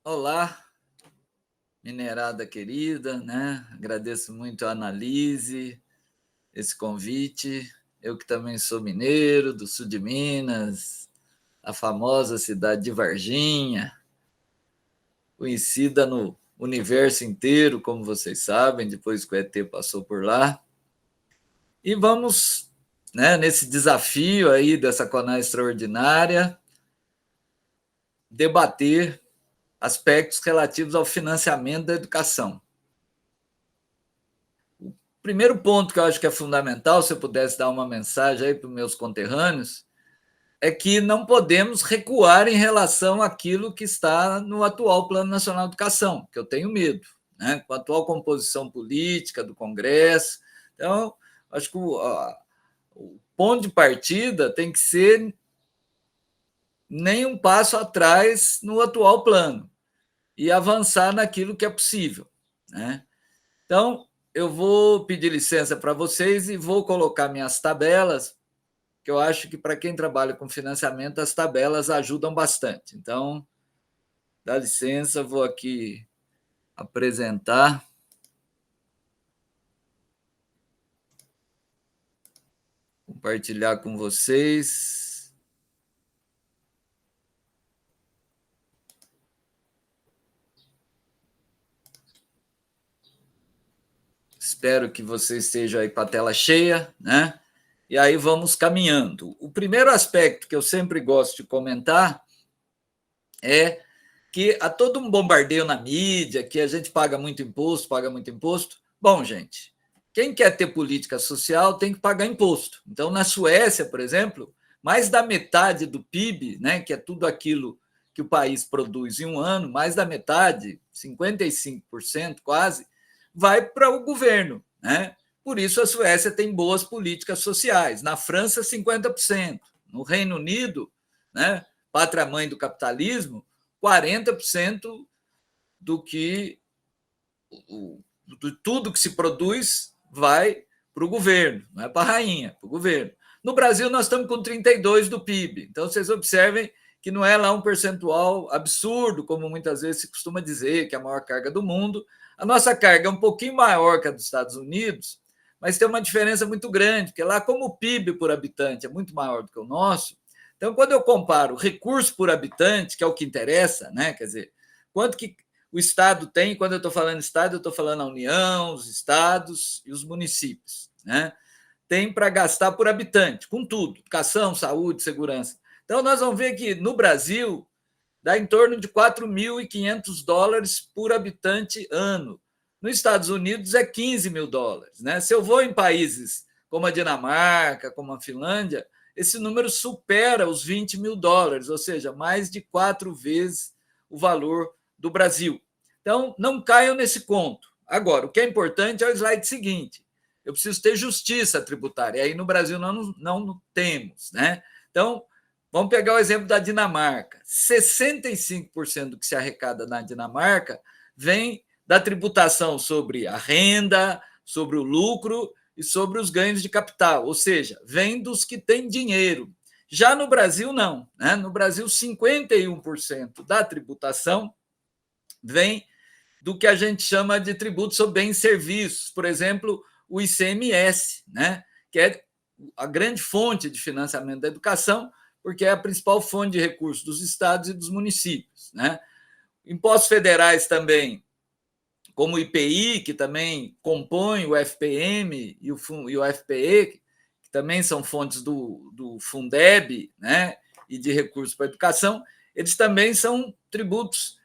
Olá, minerada querida, né? Agradeço muito a Analise, esse convite. Eu que também sou mineiro, do sul de Minas, a famosa cidade de Varginha, conhecida no universo inteiro, como vocês sabem, depois que o ET passou por lá. E vamos, né, nesse desafio aí dessa CONAR extraordinária, debater aspectos relativos ao financiamento da educação. Primeiro ponto que eu acho que é fundamental, se eu pudesse dar uma mensagem aí para os meus conterrâneos, é que não podemos recuar em relação àquilo que está no atual Plano Nacional de Educação, que eu tenho medo, né? Com a atual composição política do Congresso. Então, acho que o ponto de partida tem que ser nem um passo atrás no atual plano e avançar naquilo que é possível, né? Então, eu vou pedir licença para vocês e vou colocar minhas tabelas, que eu acho que para quem trabalha com financiamento, as tabelas ajudam bastante. Então, dá licença, vou aqui apresentar. Compartilhar com vocês. Espero que vocês estejam aí com a tela cheia, né? E aí vamos caminhando. O primeiro aspecto que eu sempre gosto de comentar é que há todo um bombardeio na mídia, que a gente paga muito imposto, paga muito imposto. Bom, gente, quem quer ter política social tem que pagar imposto. Então, na Suécia, por exemplo, mais da metade do PIB, né, que é tudo aquilo que o país produz em um ano, mais da metade, 55% quase, vai para o governo, né? Por isso a Suécia tem boas políticas sociais. Na França, 50%. No Reino Unido, né, pátria-mãe do capitalismo, 40% do que de tudo que se produz vai para o governo, não é para a rainha, para o governo. No Brasil, nós estamos com 32% do PIB. Então, vocês observem que não é lá um percentual absurdo, como muitas vezes se costuma dizer, que é a maior carga do mundo. A nossa carga é um pouquinho maior que a dos Estados Unidos, mas tem uma diferença muito grande, porque lá, como o PIB por habitante é muito maior do que o nosso, então, quando eu comparo recurso por habitante, que é o que interessa, né? Quer dizer, quanto que o Estado tem, quando eu estou falando Estado, eu estou falando a União, os estados e os municípios, né? Tem para gastar por habitante, com tudo, educação, saúde, segurança. Então, nós vamos ver que no Brasil dá em torno de $4.500 por habitante ano. Nos Estados Unidos é $15.000, né? Se eu vou em países como a Dinamarca, como a Finlândia, esse número supera os $20.000, ou seja, mais de 4 vezes o valor do Brasil. Então, não caiam nesse conto. Agora, o que é importante é o slide seguinte. Eu preciso ter justiça tributária. E aí no Brasil não temos, né? Então, vamos pegar o exemplo da Dinamarca. 65% do que se arrecada na Dinamarca vem da tributação sobre a renda, sobre o lucro e sobre os ganhos de capital, ou seja, vem dos que têm dinheiro. Já no Brasil, não. Né? No Brasil, 51% da tributação vem do que a gente chama de tributo sobre bens e serviços, por exemplo, o ICMS, né? Que é a grande fonte de financiamento da educação, porque é a principal fonte de recursos dos estados e dos municípios, né? Impostos federais também, como o IPI, que também compõe o FPM e o FPE, que também são fontes do Fundeb, né? E de recursos para a educação, eles também são tributos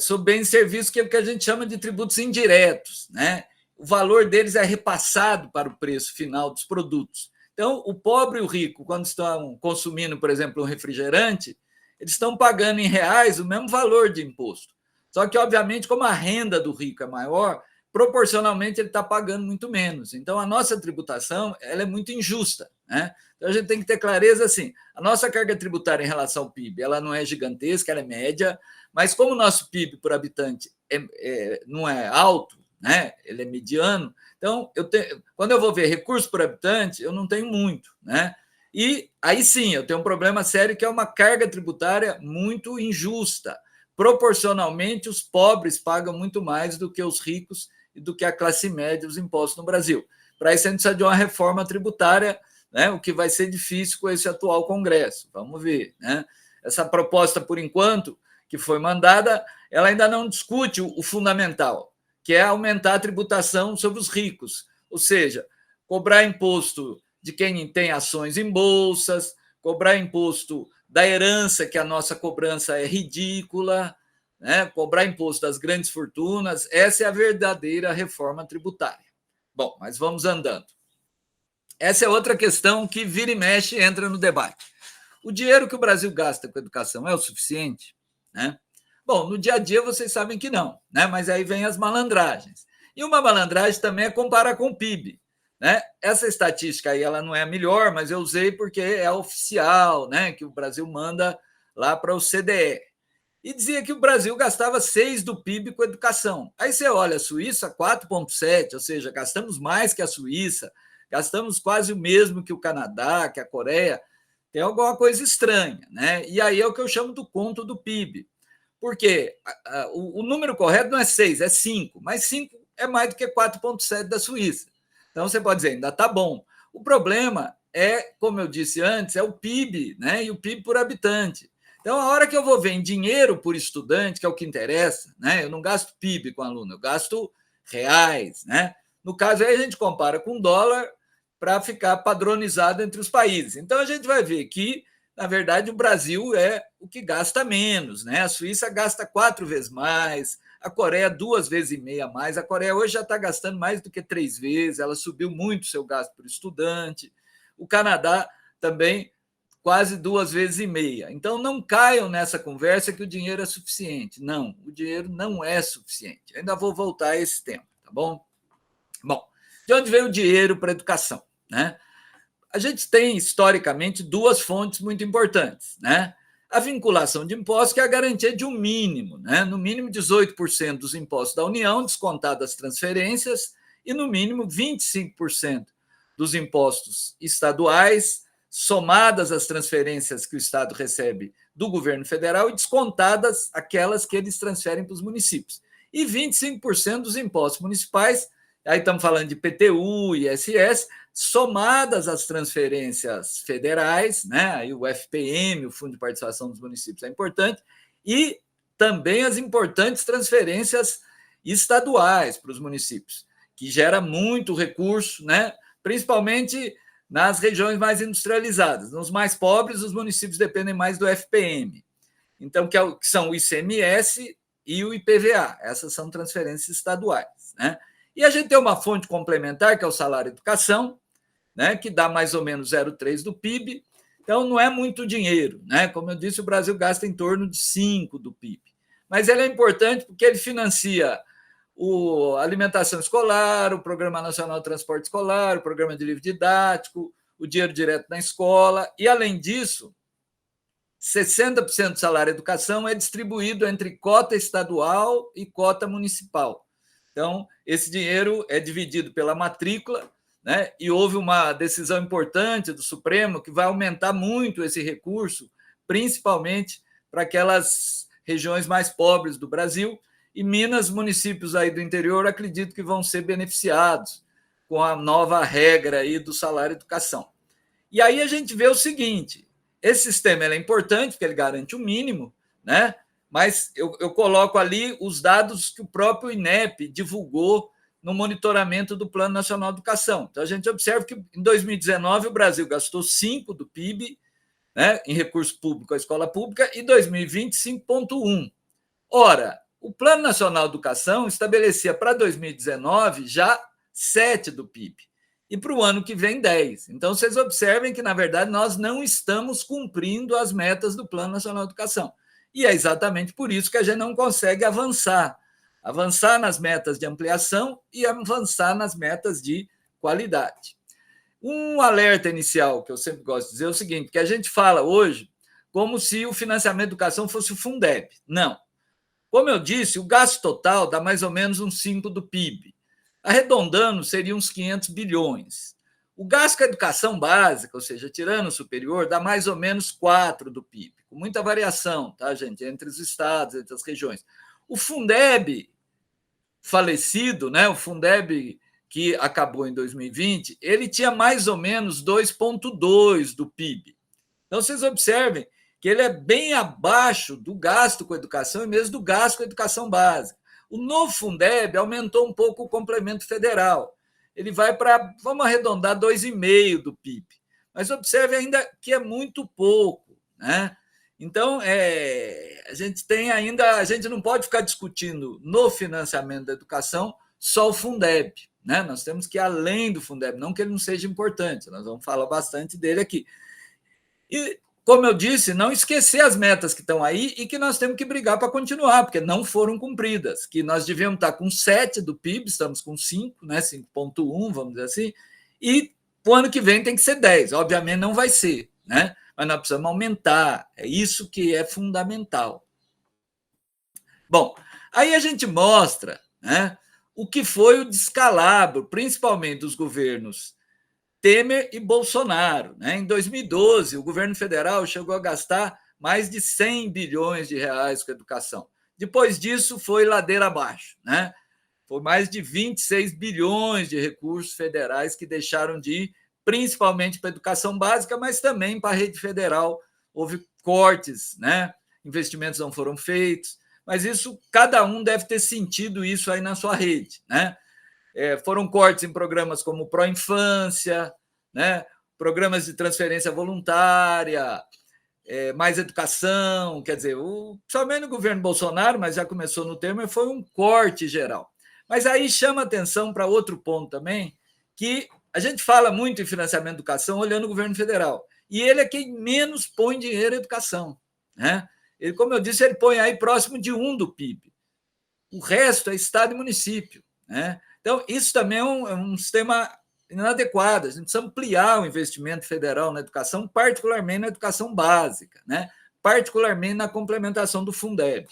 sobre bens e serviços, que é o que a gente chama de tributos indiretos, né? O valor deles é repassado para o preço final dos produtos. Então, o pobre e o rico, quando estão consumindo, por exemplo, um refrigerante, eles estão pagando em reais o mesmo valor de imposto. Só que, obviamente, como a renda do rico é maior, proporcionalmente ele está pagando muito menos. Então, a nossa tributação ela é muito injusta, né? Então, a gente tem que ter clareza assim, a nossa carga tributária em relação ao PIB, ela não é gigantesca, ela é média, mas como o nosso PIB por habitante não é alto, né? Ele é mediano, então quando eu vou ver recurso por habitante, eu não tenho muito, né? E aí sim, eu tenho um problema sério que é uma carga tributária muito injusta, proporcionalmente, os pobres pagam muito mais do que os ricos e do que a classe média, os impostos no Brasil. Para isso, a gente precisa de uma reforma tributária, né, o que vai ser difícil com esse atual Congresso. Vamos ver. Né? Essa proposta, por enquanto, que foi mandada, ela ainda não discute o fundamental, que é aumentar a tributação sobre os ricos, ou seja, cobrar imposto de quem tem ações em bolsas, cobrar imposto da herança, que a nossa cobrança é ridícula, né? Cobrar imposto das grandes fortunas. Essa é a verdadeira reforma tributária. Bom, mas vamos andando. Essa é outra questão que vira e mexe entra no debate. O dinheiro que o Brasil gasta com educação é o suficiente? Né? Bom, no dia a dia vocês sabem que não, né? Mas aí vem as malandragens. E uma malandragem também é comparar com o PIB. Né? Essa estatística aí ela não é a melhor, mas eu usei porque é oficial, né? Que o Brasil manda lá para o CDE. E dizia que o Brasil gastava 6% do PIB com educação. Aí você olha a Suíça, 4,7%, ou seja, gastamos mais que a Suíça, gastamos quase o mesmo que o Canadá, que a Coreia. Tem alguma coisa estranha, né? E aí é o que eu chamo do conto do PIB. Porque o número correto não é 6, é 5, mas 5 é mais do que 4,7 da Suíça. Então você pode dizer, ainda está bom. O problema é, como eu disse antes, é o PIB, né? E o PIB por habitante. Então, a hora que eu vou ver em dinheiro por estudante, que é o que interessa, né? Eu não gasto PIB com aluno, eu gasto reais, né? No caso aí, a gente compara com dólar para ficar padronizado entre os países. Então, a gente vai ver que, na verdade, o Brasil é o que gasta menos, né? A Suíça gasta 4 vezes mais, a Coreia 2,5 vezes a mais. A Coreia hoje já está gastando mais do que 3 vezes, ela subiu muito o seu gasto por estudante. O Canadá também quase 2,5 vezes. Então, não caiam nessa conversa que o dinheiro é suficiente. Não, o dinheiro não é suficiente. Ainda vou voltar a esse tema, tá bom? Bom, de onde vem o dinheiro para a educação? Né? A gente tem, historicamente, 2 fontes muito importantes. Né? A vinculação de impostos, que é a garantia de um mínimo, né? No mínimo 18% dos impostos da União, descontadas as transferências, e no mínimo 25% dos impostos estaduais, somadas as transferências que o Estado recebe do governo federal e descontadas aquelas que eles transferem para os municípios. E 25% dos impostos municipais, aí estamos falando de PTU e ISS, somadas as transferências federais, né? Aí o FPM, o Fundo de Participação dos Municípios, é importante, e também as importantes transferências estaduais para os municípios, que gera muito recurso, né? Principalmente nas regiões mais industrializadas. Nos mais pobres, os municípios dependem mais do FPM. Então, que são o ICMS e o IPVA. Essas são transferências estaduais. Né? E a gente tem uma fonte complementar, que é o salário educação, né, que dá mais ou menos 0,3% do PIB. Então, não é muito dinheiro. Né? Como eu disse, o Brasil gasta em torno de 5% do PIB. Mas ele é importante porque ele financia a alimentação escolar, o Programa Nacional de Transporte Escolar, o Programa de Livro Didático, o dinheiro direto na escola. E, além disso, 60% do salário educação é distribuído entre cota estadual e cota municipal. Então, esse dinheiro é dividido pela matrícula, né? E houve uma decisão importante do Supremo que vai aumentar muito esse recurso, principalmente para aquelas regiões mais pobres do Brasil. E Minas, municípios aí do interior, acredito que vão ser beneficiados com a nova regra aí do salário educação. E aí a gente vê o seguinte, esse sistema é importante porque ele garante o mínimo, né? Mas eu coloco ali os dados que o próprio INEP divulgou no monitoramento do Plano Nacional de Educação. Então, a gente observa que em 2019 o Brasil gastou 5% do PIB, né, em recurso público à escola pública, e 2020, 5,1%. Ora, o Plano Nacional de Educação estabelecia para 2019 já 7% do PIB. E para o ano que vem, 10%. Então, vocês observem que, na verdade, nós não estamos cumprindo as metas do Plano Nacional de Educação. E é exatamente por isso que a gente não consegue avançar nas metas de ampliação e avançar nas metas de qualidade. Um alerta inicial que eu sempre gosto de dizer é o seguinte, que a gente fala hoje como se o financiamento da educação fosse o Fundeb. Não. Como eu disse, o gasto total dá mais ou menos uns 5% do PIB. Arredondando, seriam uns 500 bilhões. O gasto com a educação básica, ou seja, tirando o superior, dá mais ou menos 4% do PIB, com muita variação, tá, gente? Entre os estados, entre as regiões. O Fundeb falecido, né? O Fundeb que acabou em 2020, ele tinha mais ou menos 2,2 do PIB. Então, vocês observem que ele é bem abaixo do gasto com educação e mesmo do gasto com educação básica. O novo Fundeb aumentou um pouco o complemento federal. Ele vai para, vamos arredondar, 2,5 do PIB. Mas observe ainda que é muito pouco, né? Então, a gente tem ainda, a gente não pode ficar discutindo no financiamento da educação só o Fundeb, né? Nós temos que ir além do Fundeb, não que ele não seja importante, nós vamos falar bastante dele aqui. E, como eu disse, não esquecer as metas que estão aí e que nós temos que brigar para continuar, porque não foram cumpridas, que nós devíamos estar com 7 do PIB, estamos com 5, né? 5,1, vamos dizer assim, e o ano que vem tem que ser 10, obviamente não vai ser, né? Mas nós precisamos aumentar, é isso que é fundamental. Bom, aí a gente mostra, né, o que foi o descalabro, principalmente dos governos Temer e Bolsonaro, né? Em 2012, o governo federal chegou a gastar mais de 100 bilhões de reais com a educação. Depois disso, foi ladeira abaixo, né? Foi mais de 26 bilhões de recursos federais que deixaram de ir, principalmente para a educação básica, mas também para a rede federal. Houve cortes, né? Investimentos não foram feitos, mas isso, cada um deve ter sentido isso aí na sua rede, né? Foram cortes em programas como Pro Infância, né? Programas de transferência voluntária, mais educação, quer dizer, somente no governo Bolsonaro, mas já começou no Temer, foi um corte geral. Mas aí chama atenção para outro ponto também, que a gente fala muito em financiamento da educação olhando o governo federal, e ele é quem menos põe dinheiro em educação, né? Ele, como eu disse, ele põe aí próximo de 1 do PIB. O resto é estado e município, né? Então, isso também é um sistema inadequado. A gente precisa ampliar o investimento federal na educação, particularmente na educação básica, né? Particularmente na complementação do Fundeb.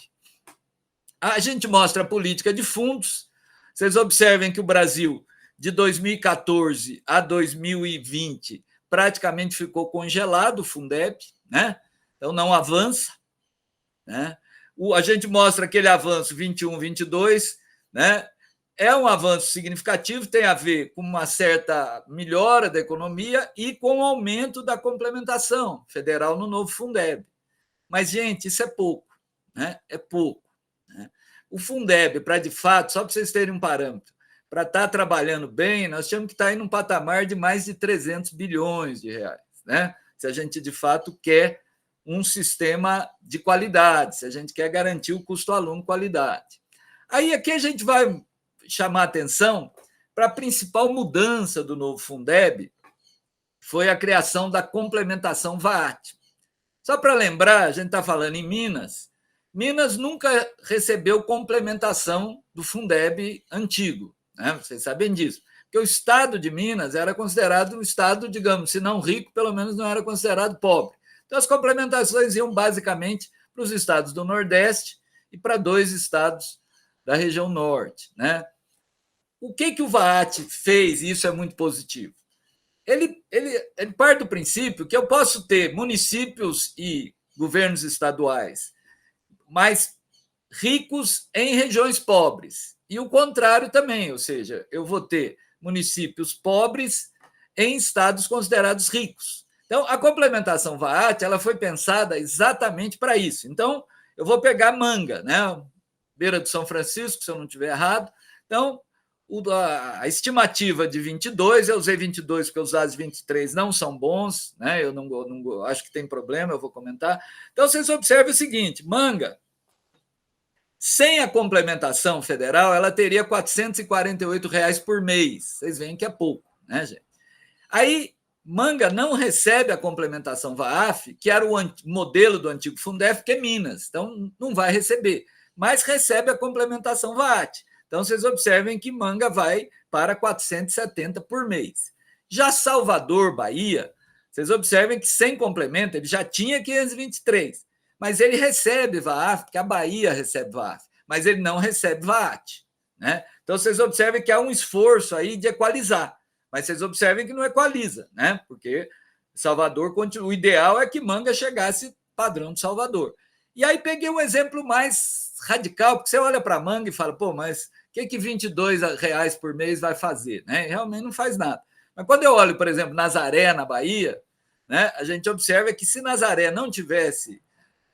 A gente mostra a política de fundos. Vocês observem que o Brasil, de 2014 a 2020, praticamente ficou congelado o Fundeb, né? Então, não avança, né? A gente mostra aquele avanço 21, 22, né? É um avanço significativo, tem a ver com uma certa melhora da economia e com o aumento da complementação federal no novo Fundeb. Mas, gente, isso é pouco, né? É pouco, né? O Fundeb, para de fato, só para vocês terem um parâmetro, para estar trabalhando bem, nós temos que estar em um patamar de mais de 300 bilhões de reais, né? Se a gente, de fato, quer um sistema de qualidade, se a gente quer garantir o custo aluno qualidade. Aí aqui a gente vai chamar atenção para a principal mudança do novo Fundeb, foi a criação da complementação VAT. Só para lembrar, a gente está falando em Minas, Minas nunca recebeu complementação do Fundeb antigo, né? Vocês sabem disso, porque o estado de Minas era considerado um estado, digamos, se não rico, pelo menos não era considerado pobre. Então, as complementações iam basicamente para os estados do Nordeste e para 2 estados da região Norte, né? O que o VAT fez, e isso é muito positivo? Ele parte do princípio que eu posso ter municípios e governos estaduais mais ricos em regiões pobres, e o contrário também, ou seja, eu vou ter municípios pobres em estados considerados ricos. Então, a complementação VAT ela foi pensada exatamente para isso. Então, eu vou pegar Manga, né? Beira do São Francisco, se eu não estiver errado. Então, a estimativa de 22, eu usei 22 porque os dados 23 não são bons, né? Eu não acho que tem problema, eu vou comentar. Então, vocês observem o seguinte, Manga, sem a complementação federal, ela teria R$ 448 por mês. Vocês veem que é pouco, né, gente? Aí, Manga não recebe a complementação VAF, que era o modelo do antigo Fundef, que é Minas. Então, não vai receber, mas recebe a complementação VAT. Então, vocês observem que Manga vai para 470 por mês. Já Salvador, Bahia, vocês observem que sem complemento ele já tinha 523, mas ele recebe VAF, porque a Bahia recebe VAF, mas ele não recebe VAT, né? Então, vocês observem que há um esforço aí de equalizar, mas vocês observem que não equaliza, né? Porque Salvador, o ideal é que Manga chegasse padrão de Salvador. E aí peguei um exemplo mais radical, porque você olha para a manga e fala, pô, mas o que R$ 22 por mês vai fazer? Né? Realmente não faz nada. Mas quando eu olho, por exemplo, Nazaré, na Bahia, né, a gente observa que se Nazaré não tivesse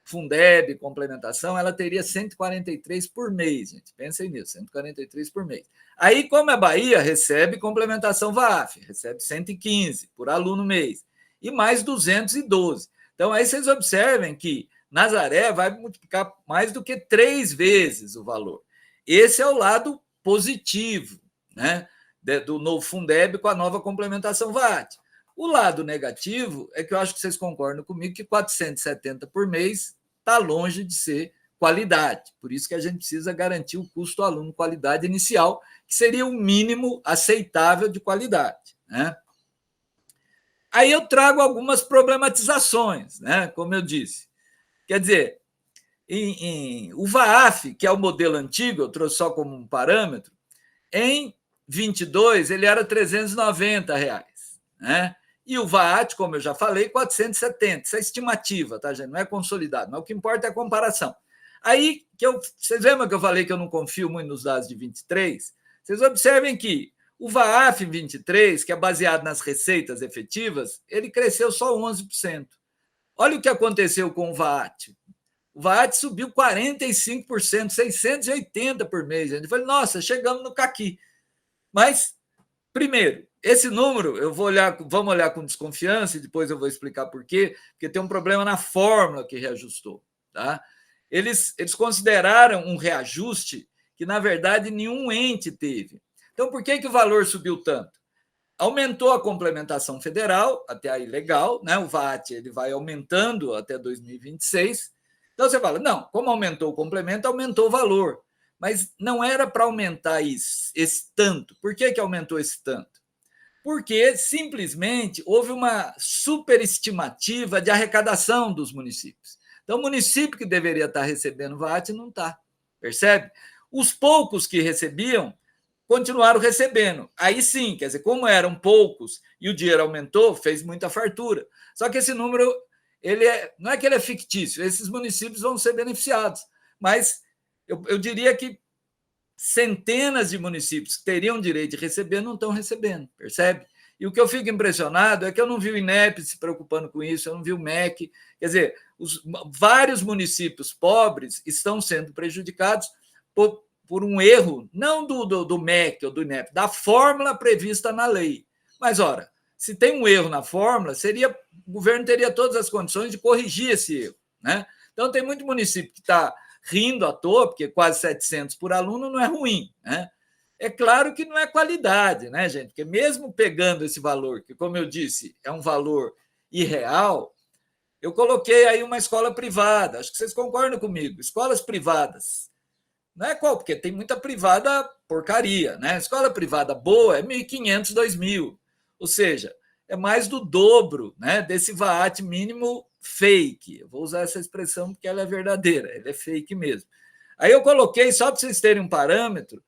Fundeb, complementação, ela teria 143 por mês, gente. Pensem nisso, 143 por mês. Aí, como a Bahia recebe complementação VAF, recebe 115 por aluno mês, e mais 212. Então, aí vocês observem que Nazaré vai multiplicar mais do que 3 vezes o valor. Esse é o lado positivo, né, do novo Fundeb com a nova complementação VAT. O lado negativo é que eu acho que vocês concordam comigo que 470 por mês está longe de ser qualidade. Por isso que a gente precisa garantir o custo aluno qualidade inicial, que seria o mínimo aceitável de qualidade. Né? Aí eu trago algumas problematizações, né? Como eu disse. Quer dizer, o VAF, que é o modelo antigo, eu trouxe só como um parâmetro, em 22 ele era R$390, né? E o VAT, como eu já falei, 470. Isso é estimativa, tá, gente? Não é consolidado, mas o que importa é a comparação. Aí, vocês lembram que eu falei que eu não confio muito nos dados de 23? Vocês observem que o VAF em 23, que é baseado nas receitas efetivas, ele cresceu só 11%. Olha o que aconteceu com o VAT. O VAT subiu 45%, 680 por mês. A gente falou, nossa, chegamos no caqui. Mas, primeiro, esse número, vamos olhar com desconfiança e depois eu vou explicar por quê, porque tem um problema na fórmula que reajustou. Tá? Eles consideraram um reajuste que, na verdade, nenhum ente teve. Então, por que o valor subiu tanto? Aumentou a complementação federal, até aí legal, né? O VAT ele vai aumentando até 2026. Então, você fala, não, como aumentou o complemento, aumentou o valor. Mas não era para aumentar esse tanto. Por que aumentou esse tanto? Porque simplesmente houve uma superestimativa de arrecadação dos municípios. Então, o município que deveria estar recebendo VAT não está, percebe? Os poucos que recebiam continuaram recebendo. Aí sim, quer dizer, como eram poucos e o dinheiro aumentou, fez muita fartura. Só que esse número, não é que ele é fictício, esses municípios vão ser beneficiados, mas eu diria que centenas de municípios que teriam direito de receber não estão recebendo, percebe? E o que eu fico impressionado é que eu não vi o INEP se preocupando com isso, eu não vi o MEC. Quer dizer, vários municípios pobres estão sendo prejudicados por um erro, não do MEC ou do INEP, da fórmula prevista na lei. Mas, ora, se tem um erro na fórmula, o governo teria todas as condições de corrigir esse erro. Né? Então, tem muito município que está rindo à toa, porque quase 700 por aluno não é ruim. Né? É claro que não é qualidade, né, gente? Porque mesmo pegando esse valor, que, como eu disse, é um valor irreal, eu coloquei aí uma escola privada. Acho que vocês concordam comigo. Escolas privadas. Não é qual, porque tem muita privada porcaria, né? Escola privada boa é 1.500, 2.000. Ou seja, é mais do dobro, né, desse VAT mínimo fake. Eu vou usar essa expressão porque ela é verdadeira, ele é fake mesmo. Aí eu coloquei, só para vocês terem um parâmetro,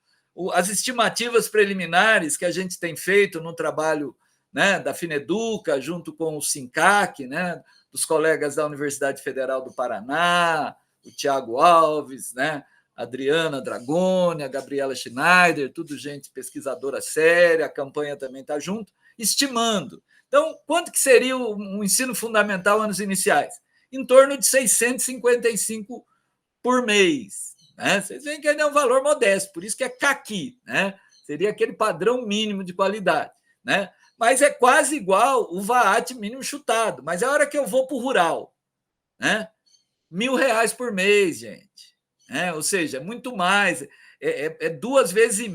as estimativas preliminares que a gente tem feito no trabalho, né, da Fineduca, junto com o SINCAC, né, dos colegas da Universidade Federal do Paraná, o Tiago Alves, né, Adriana Dragoni, a Gabriela Schneider, tudo gente pesquisadora séria, a campanha também está junto, estimando. Então, quanto que seria um ensino fundamental anos iniciais? Em torno de 655 por mês. Né? Vocês veem que ainda é um valor modesto, por isso que é caqui, né? Seria aquele padrão mínimo de qualidade. Né? Mas é quase igual o VAT mínimo chutado. Mas é a hora que eu vou para o rural. Né? R$1.000 por mês, gente. Ou seja, é muito mais. É 2,5 vezes,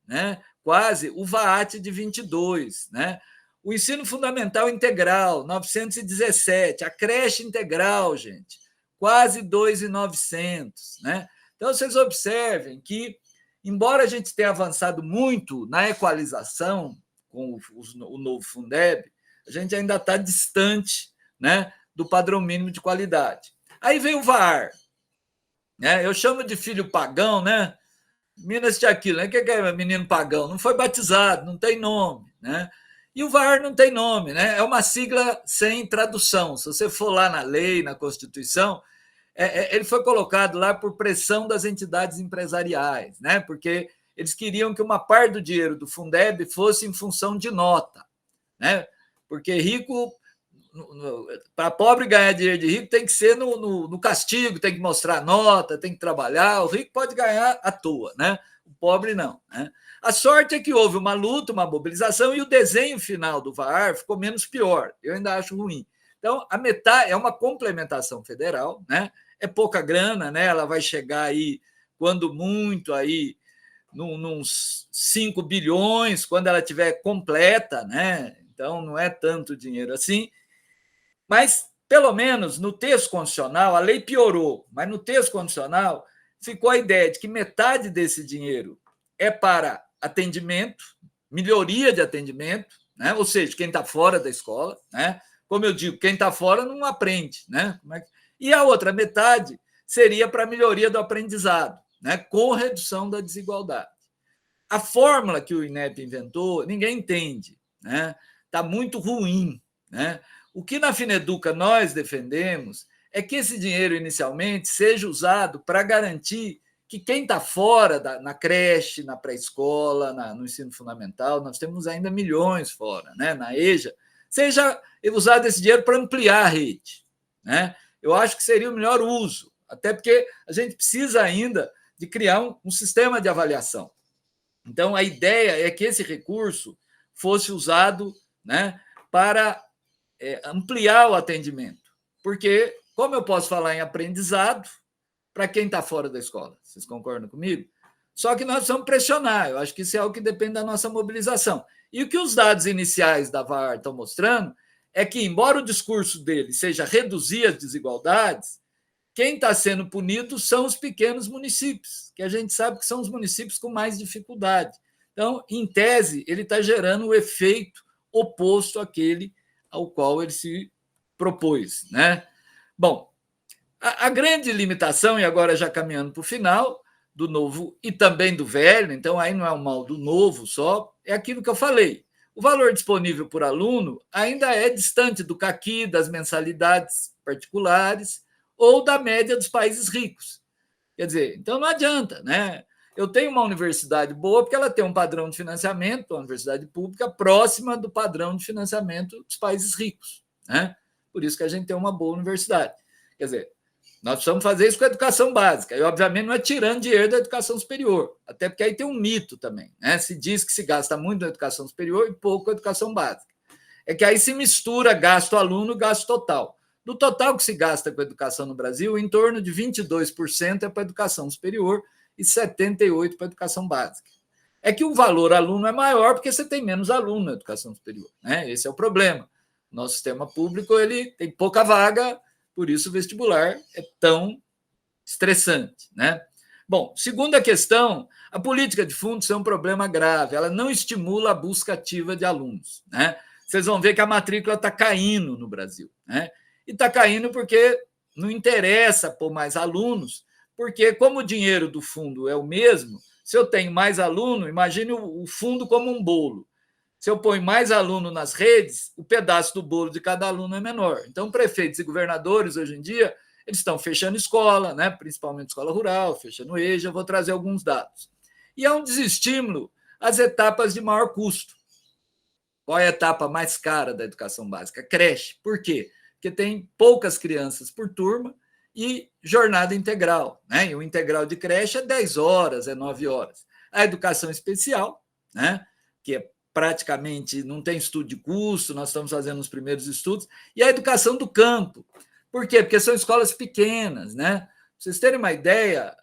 né? Quase o VAT de 22. Né? O ensino fundamental integral, 917. A creche integral, gente, quase 2.900. Né? Então, vocês observem que, embora a gente tenha avançado muito na equalização com o novo Fundeb, a gente ainda está distante, né, do padrão mínimo de qualidade. Aí vem o VAR. Né? Eu chamo de filho pagão, né? Minas de aquilo, né? O que é menino pagão? Não foi batizado, não tem nome. Né? E o VAR não tem nome, né? É uma sigla sem tradução. Se você for lá na lei, na Constituição, ele foi colocado lá por pressão das entidades empresariais, né? Porque eles queriam que uma parte do dinheiro do Fundeb fosse em função de nota, né? Porque rico, para pobre ganhar dinheiro de rico, tem que ser no castigo, tem que mostrar nota, tem que trabalhar. O rico pode ganhar à toa, né? O pobre não, né? A sorte é que houve uma luta, uma mobilização, e o desenho final do VAR ficou menos pior. Eu ainda acho ruim. Então, a metade é uma complementação federal, né? É pouca grana, né? Ela vai chegar aí, quando muito, aí, nos 5 bilhões, quando ela estiver completa, né? Então, não é tanto dinheiro assim. Mas, pelo menos, no texto constitucional, a lei piorou, mas no texto constitucional ficou a ideia de que metade desse dinheiro é para atendimento, melhoria de atendimento, né? Ou seja, quem está fora da escola, né? Como eu digo, quem está fora não aprende, né? E a outra metade seria para melhoria do aprendizado, né? Com redução da desigualdade. A fórmula que o INEP inventou, ninguém entende, né? Está muito ruim, né? O que na Fineduca nós defendemos é que esse dinheiro inicialmente seja usado para garantir que quem está fora na creche, na pré-escola, no ensino fundamental, nós temos ainda milhões fora, né? Na EJA, seja usado esse dinheiro para ampliar a rede, né? Eu acho que seria o melhor uso, até porque a gente precisa ainda de criar um sistema de avaliação. Então, a ideia é que esse recurso fosse usado, né, para ampliar o atendimento. Porque, como eu posso falar em aprendizado, para quem está fora da escola? Vocês concordam comigo? Só que nós precisamos pressionar. Eu acho que isso é algo que depende da nossa mobilização. E o que os dados iniciais da VAR estão mostrando é que, embora o discurso dele seja reduzir as desigualdades, quem está sendo punido são os pequenos municípios, que a gente sabe que são os municípios com mais dificuldade. Então, em tese, ele está gerando o efeito oposto àquele ao qual ele se propôs, né? Bom, a grande limitação, e agora já caminhando para o final, do novo e também do velho, então aí não é o mal do novo só, é aquilo que eu falei. O valor disponível por aluno ainda é distante do caqui, das mensalidades particulares, ou da média dos países ricos. Quer dizer, então não adianta, né? Eu tenho uma universidade boa porque ela tem um padrão de financiamento, uma universidade pública, próxima do padrão de financiamento dos países ricos, né? Por isso que a gente tem uma boa universidade. Quer dizer, nós precisamos fazer isso com a educação básica. E, obviamente, não é tirando dinheiro da educação superior. Até porque aí tem um mito também, né? Se diz que se gasta muito na educação superior e pouco na educação básica. É que aí se mistura gasto aluno e gasto total. Do total que se gasta com a educação no Brasil, em torno de 22% é para a educação superior e 78% para a educação básica. É que o valor aluno é maior porque você tem menos aluno na educação superior, né? Esse é o problema. Nosso sistema público ele tem pouca vaga, por isso o vestibular é tão estressante, né? Bom, segunda questão, a política de fundos é um problema grave, ela não estimula a busca ativa de alunos, né? Vocês vão ver que a matrícula está caindo no Brasil, né? E está caindo porque não interessa pôr mais alunos, porque como o dinheiro do fundo é o mesmo, se eu tenho mais aluno, imagine o fundo como um bolo. Se eu ponho mais aluno nas redes, o pedaço do bolo de cada aluno é menor. Então, prefeitos e governadores, hoje em dia, eles estão fechando escola, né? Principalmente escola rural, fechando EJA, eu vou trazer alguns dados. E há um desestímulo às etapas de maior custo. Qual é a etapa mais cara da educação básica? Creche. Por quê? Porque tem poucas crianças por turma e jornada integral, né? E o integral de creche é 10 horas, é 9 horas. A educação especial, né? Que é praticamente não tem estudo de custo, nós estamos fazendo os primeiros estudos, e a educação do campo. Por quê? Porque são escolas pequenas, né? Pra vocês terem uma ideia,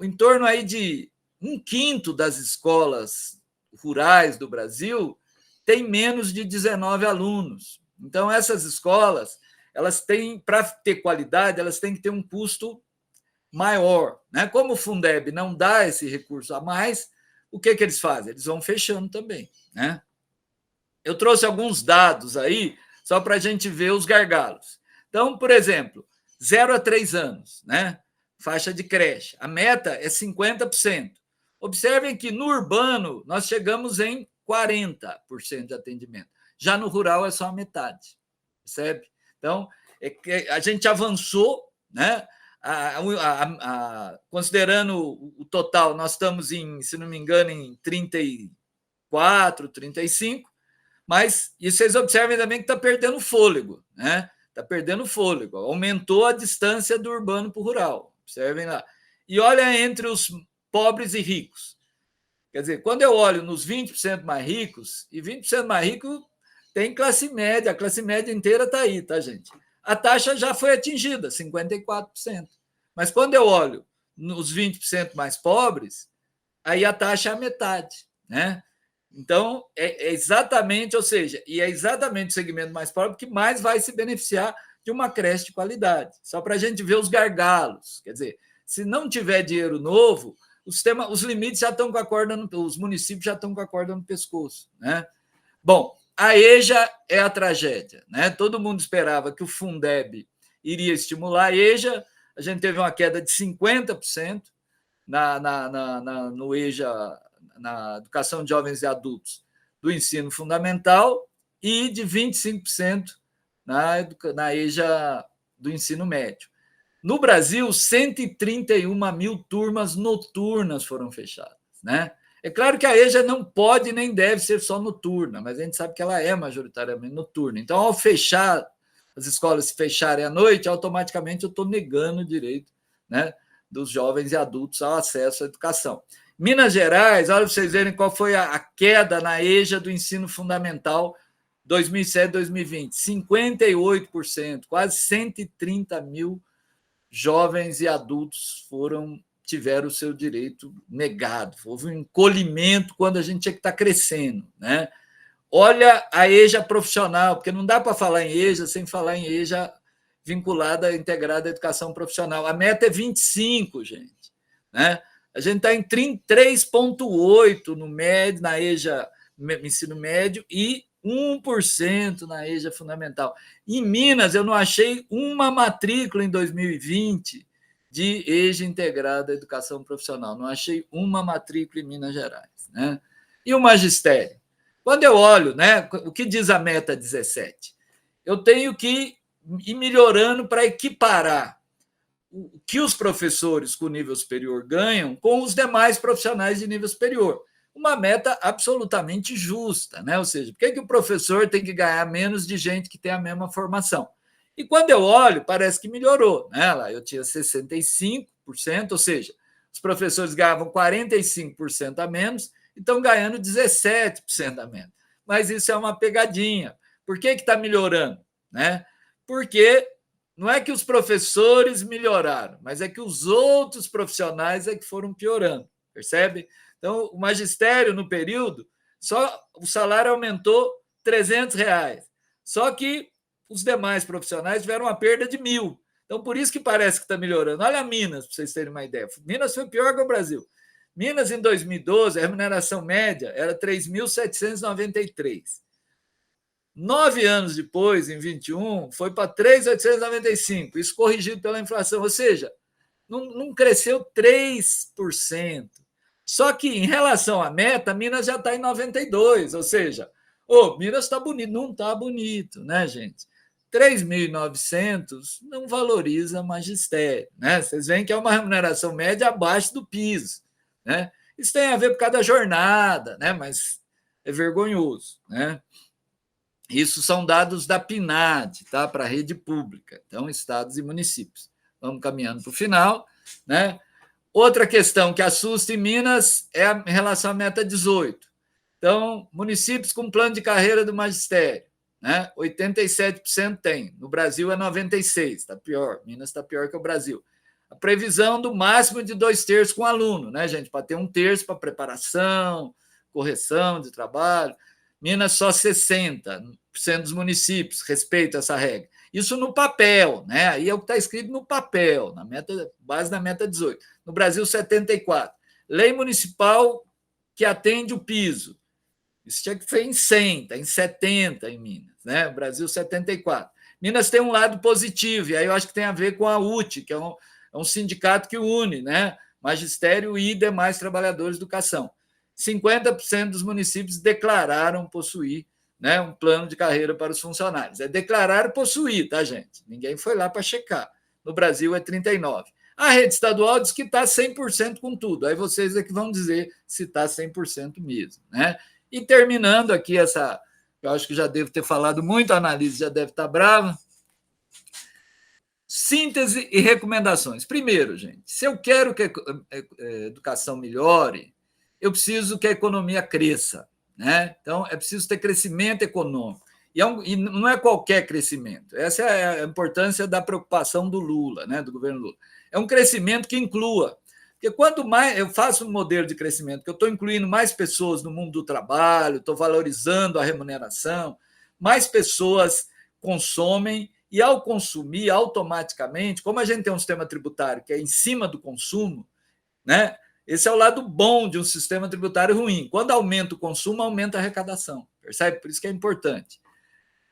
em torno aí de 1/5 das escolas rurais do Brasil tem menos de 19 alunos. Então, essas escolas, elas têm, para ter qualidade, elas têm que ter um custo maior, né? Como o Fundeb não dá esse recurso a mais, o que eles fazem? Eles vão fechando também, né? Eu trouxe alguns dados aí, só para a gente ver os gargalos. Então, por exemplo, 0 a 3 anos, né? Faixa de creche. A meta é 50%. Observem que no urbano nós chegamos em 40% de atendimento. Já no rural é só a metade, percebe? Então, a gente avançou, né? Considerando o total, nós estamos em, se não me engano, em 34, 35, mas e vocês observem também que está perdendo fôlego, né? Está perdendo fôlego, aumentou a distância do urbano para o rural, observem lá. E olha entre os pobres e ricos. Quer dizer, quando eu olho nos 20% mais ricos, e 20% mais ricos tem classe média, a classe média inteira está aí, tá, gente? A taxa já foi atingida, 54%. Mas quando eu olho nos 20% mais pobres, aí a taxa é a metade, né? Então, é exatamente, ou seja, e é exatamente o segmento mais pobre que mais vai se beneficiar de uma creche de qualidade. Só para a gente ver os gargalos. Quer dizer, se não tiver dinheiro novo, os limites já estão com a corda os municípios já estão com a corda no pescoço, né? Bom, a EJA é a tragédia, né? Todo mundo esperava que o Fundeb iria estimular a EJA, a gente teve uma queda de 50% no EJA, na educação de jovens e adultos do ensino fundamental e de 25% na EJA do ensino médio. No Brasil, 131 mil turmas noturnas foram fechadas, né? É claro que a EJA não pode nem deve ser só noturna, mas a gente sabe que ela é majoritariamente noturna. Então, ao fechar, as escolas se fecharem à noite, automaticamente eu estou negando o direito, né, dos jovens e adultos ao acesso à educação. Minas Gerais, olha para vocês verem qual foi a queda na EJA do ensino fundamental 2007-2020, 58%, quase 130 mil jovens e adultos tiveram o seu direito negado. Houve um encolhimento quando a gente tinha que estar crescendo, né? Olha a EJA profissional, porque não dá para falar em EJA sem falar em EJA vinculada, integrada à educação profissional. A meta é 25, gente, né? A gente está em 3,8 no médio, na EJA ensino médio e 1% na EJA fundamental. Em Minas, eu não achei uma matrícula em 2020 de EJA integrada à educação profissional. Não achei uma matrícula em Minas Gerais, né? E o magistério? Quando eu olho, né, o que diz a meta 17? Eu tenho que ir melhorando para equiparar o que os professores com nível superior ganham com os demais profissionais de nível superior. Uma meta absolutamente justa, né? Ou seja, por que o professor tem que ganhar menos de gente que tem a mesma formação? E quando eu olho, parece que melhorou, né? Lá eu tinha 65%, ou seja, os professores ganhavam 45% a menos e estão ganhando 17% a menos. Mas isso é uma pegadinha. Por que está melhorando, né? Porque não é que os professores melhoraram, mas é que os outros profissionais é que foram piorando, percebe? Então, o magistério, no período, só o salário aumentou R$300. Só que os demais profissionais tiveram uma perda de 1.000. Então, por isso que parece que está melhorando. Olha Minas, para vocês terem uma ideia. Minas foi pior que o Brasil. Minas, em 2012, a remuneração média era 3.793. 9 anos depois, em 21, foi para 3.895, isso corrigido pela inflação, ou seja, não cresceu 3%. Só que, em relação à meta, Minas já está em 92, ou seja, Minas está bonito. Não está bonito, né, gente? 3.900 não valoriza magistério, né? Vocês veem que é uma remuneração média abaixo do piso, né? Isso tem a ver por causa da jornada, né? Mas é vergonhoso, né? Isso são dados da PNAD, tá? Para a rede pública, então, estados e municípios. Vamos caminhando para o final, né? Outra questão que assusta em Minas é em relação à meta 18. Então, municípios com plano de carreira do magistério, né? 87% tem. No Brasil é 96%, está pior. Minas está pior que o Brasil. A previsão do máximo de 2/3 com aluno, né, gente? Para ter 1/3 para preparação, correção de trabalho. Minas só 60% dos municípios respeitam essa regra. Isso no papel, né? Aí é o que está escrito no papel, na meta, base da meta 18. No Brasil, 74%. Lei municipal que atende o piso. Isso tinha que ser em 100, está em 70 em Minas, né? Brasil, 74. Minas tem um lado positivo, e aí eu acho que tem a ver com a UTE, que é um sindicato que une, né? Magistério e demais trabalhadores de educação. 50% dos municípios declararam possuir né, um plano de carreira para os funcionários. É declarar e possuir, tá, gente? Ninguém foi lá para checar. No Brasil é 39%. A rede estadual diz que está 100% com tudo. Aí vocês é que vão dizer se está 100% mesmo, né? E terminando aqui essa, eu acho que já devo ter falado muito, a análise já deve estar brava. Síntese e recomendações. Primeiro, gente, se eu quero que a educação melhore, eu preciso que a economia cresça, né? Então, é preciso ter crescimento econômico. E não é qualquer crescimento. Essa é a importância da preocupação do Lula, né, do governo Lula. É um crescimento que inclua. Porque quanto mais eu faço um modelo de crescimento, que eu estou incluindo mais pessoas no mundo do trabalho, estou valorizando a remuneração, mais pessoas consomem, e ao consumir, automaticamente, como a gente tem um sistema tributário que é em cima do consumo, né? Esse é o lado bom de um sistema tributário ruim. Quando aumenta o consumo, aumenta a arrecadação. Percebe? Por isso que é importante.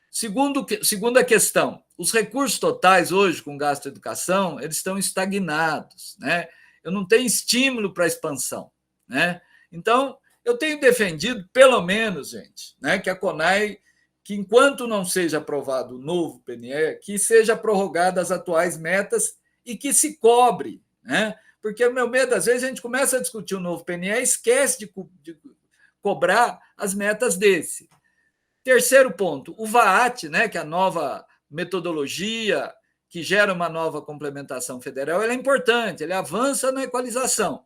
Segunda questão, os recursos totais hoje com gasto de educação, eles estão estagnados, né? Eu não tenho estímulo para a expansão, né? Então, eu tenho defendido, pelo menos, gente, né, que a CONAI, que enquanto não seja aprovado o novo PNE, que seja prorrogada as atuais metas e que se cobre, né? Porque o meu medo, às vezes, a gente começa a discutir o novo PNE e esquece de cobrar as metas desse. Terceiro ponto, o VAT, né, que é a nova metodologia que gera uma nova complementação federal, ele é importante, ele avança na equalização,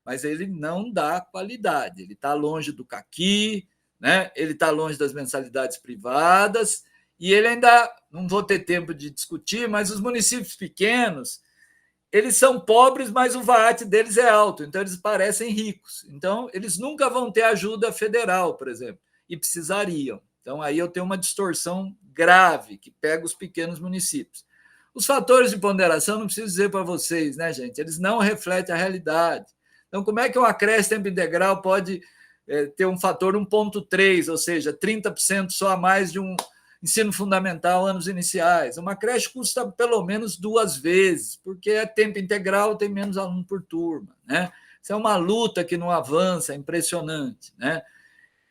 mas ele não dá qualidade, ele está longe do caqui, né, ele está longe das mensalidades privadas, e ele ainda, não vou ter tempo de discutir, mas os municípios pequenos, eles são pobres, mas o VAT deles é alto, então eles parecem ricos. Então, eles nunca vão ter ajuda federal, por exemplo, e precisariam. Então, aí eu tenho uma distorção grave que pega os pequenos municípios. Os fatores de ponderação, não preciso dizer para vocês, né, gente? Eles não refletem a realidade. Então, como é que uma creche tempo integral pode ter um fator 1,3, ou seja, 30% só a mais de um ensino fundamental, anos iniciais? Uma creche custa pelo menos 2 vezes, porque é tempo integral, tem menos aluno por turma, né? Isso é uma luta que não avança, é impressionante, né?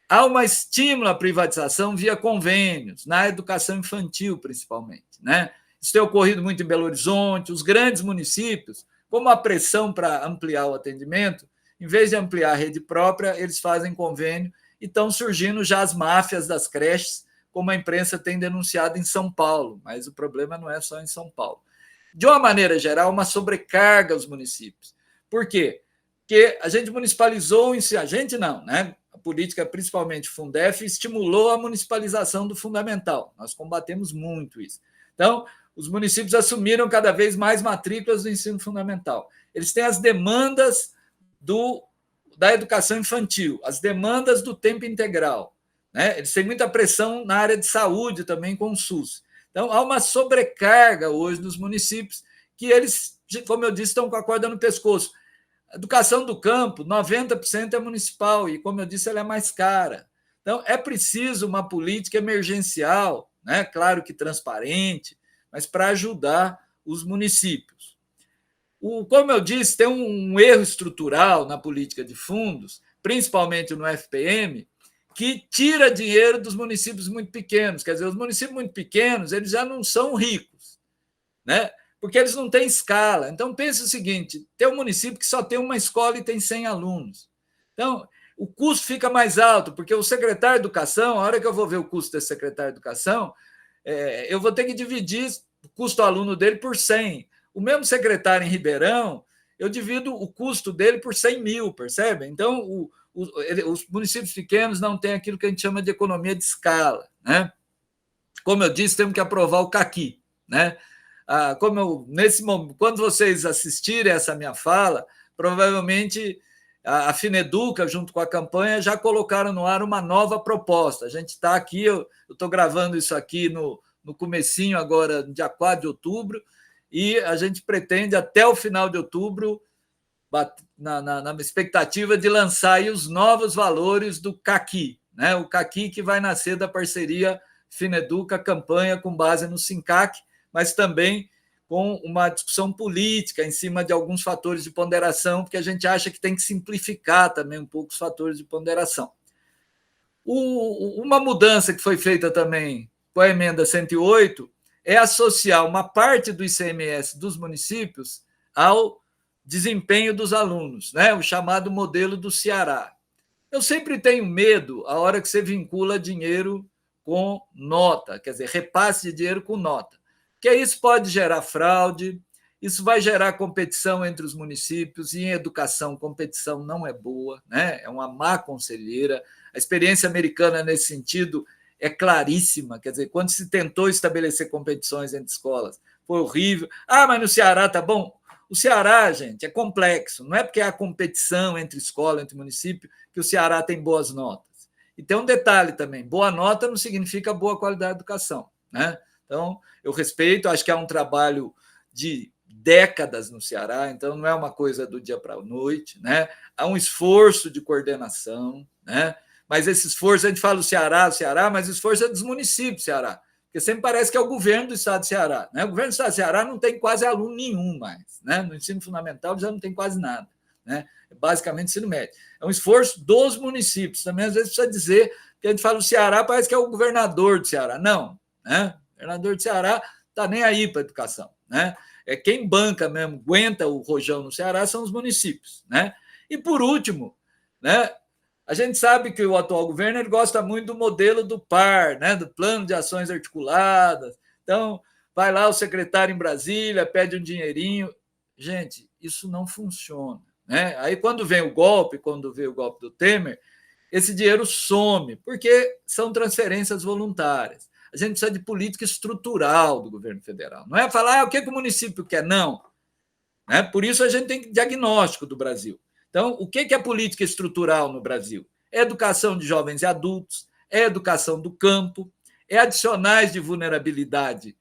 Há um estímulo à privatização via convênios, na educação infantil, principalmente, né? Isso tem ocorrido muito em Belo Horizonte, os grandes municípios, como a pressão para ampliar o atendimento, em vez de ampliar a rede própria, eles fazem convênio e estão surgindo já as máfias das creches, como a imprensa tem denunciado em São Paulo, mas o problema não é só em São Paulo. De uma maneira geral, uma sobrecarga aos municípios. Por quê? Porque a gente municipalizou, a gente não, né? A política, principalmente Fundef, estimulou a municipalização do fundamental. Nós combatemos muito isso. Então, os municípios assumiram cada vez mais matrículas do ensino fundamental. Eles têm as demandas da educação infantil, as demandas do tempo integral, né? Eles têm muita pressão na área de saúde também com o SUS. Então, há uma sobrecarga hoje nos municípios que eles, como eu disse, estão com a corda no pescoço. A educação do campo, 90% é municipal e, como eu disse, ela é mais cara. Então, é preciso uma política emergencial, né? Claro que transparente, mas para ajudar os municípios. Como eu disse, tem um erro estrutural na política de fundos, principalmente no FPM, que tira dinheiro dos municípios muito pequenos. Quer dizer, os municípios muito pequenos, eles já não são ricos, né? Porque eles não têm escala. Então, pense o seguinte, tem um município que só tem uma escola e tem 100 alunos. Então, o custo fica mais alto, porque o secretário de Educação, a hora que eu vou ver o custo desse secretário de Educação, eu vou ter que dividir o custo aluno dele por 100. O mesmo secretário em Ribeirão, eu divido o custo dele por 100 mil, percebe? Então, os municípios pequenos não têm aquilo que a gente chama de economia de escala, né? Como eu disse, temos que aprovar o caqui, né? Nesse momento, quando vocês assistirem essa minha fala, provavelmente a Fineduca, junto com a campanha, já colocaram no ar uma nova proposta. A gente está aqui, eu estou gravando isso aqui no comecinho agora, dia 4 de outubro, e a gente pretende, até o final de outubro, na expectativa de lançar aí os novos valores do caqui, né? O caqui que vai nascer da parceria Fineduca-campanha com base no SINCAC, mas também com uma discussão política em cima de alguns fatores de ponderação, porque a gente acha que tem que simplificar também um pouco os fatores de ponderação. Uma mudança que foi feita também com a emenda 108 é associar uma parte do ICMS dos municípios ao desempenho dos alunos, né? O chamado modelo do Ceará. Eu sempre tenho medo a hora que você vincula dinheiro com nota, quer dizer, repasse de dinheiro com nota, porque isso pode gerar fraude, isso vai gerar competição entre os municípios, e em educação, competição não é boa, né? É uma má conselheira. A experiência americana, nesse sentido, é claríssima. Quer dizer, quando se tentou estabelecer competições entre escolas, foi horrível. Ah, mas no Ceará tá bom. O Ceará, gente, é complexo. Não é porque há competição entre escola, entre município, que o Ceará tem boas notas. E tem um detalhe também: boa nota não significa boa qualidade de educação, né? Então, eu respeito, acho que há um trabalho de décadas no Ceará, então não é uma coisa do dia para a noite, né? Há um esforço de coordenação, né? Mas esse esforço, a gente fala o Ceará, mas o esforço é dos municípios do Ceará, porque sempre parece que é o governo do estado do Ceará, né? O governo do estado do Ceará não tem quase aluno nenhum mais, né? No ensino fundamental já não tem quase nada, né? É basicamente ensino médio. É um esforço dos municípios, também às vezes precisa dizer que a gente fala o Ceará, parece que é o governador do Ceará. Não, né? O governador do Ceará está nem aí para a educação, né? É quem banca mesmo, aguenta o rojão no Ceará são os municípios, né? E por último, né? A gente sabe que o atual governo ele gosta muito do modelo do PAR, né? Do Plano de Ações Articuladas. Então, vai lá o secretário em Brasília, pede um dinheirinho. Gente, isso não funciona, né? Aí quando vem o golpe, quando veio o golpe do Temer, esse dinheiro some, porque são transferências voluntárias. A gente precisa de política estrutural do governo federal. Não é falar o que o município quer, não. Né? Por isso a gente tem diagnóstico do Brasil. Então, o que é política estrutural no Brasil? É educação de jovens e adultos, é educação do campo, é adicionais de vulnerabilidade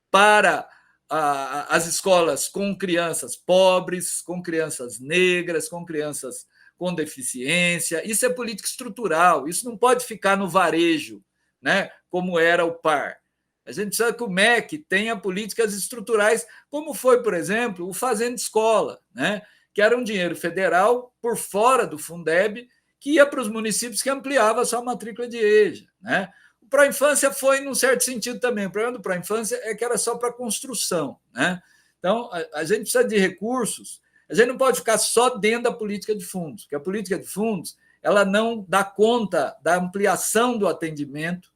para as escolas com crianças pobres, com crianças negras, com crianças com deficiência. Isso é política estrutural, isso não pode ficar no varejo, né? Como era o PAR. A gente precisa que o MEC tenha políticas estruturais, como foi, por exemplo, o Fazenda Escola, né? Que era um dinheiro federal por fora do Fundeb, que ia para os municípios que ampliava a sua matrícula de EJA, né? O Pró-Infância foi, num certo sentido, também. O problema do Pró-Infância é que era só para construção, né? Então, a gente precisa de recursos. A gente não pode ficar só dentro da política de fundos, porque a política de fundos ela não dá conta da ampliação do atendimento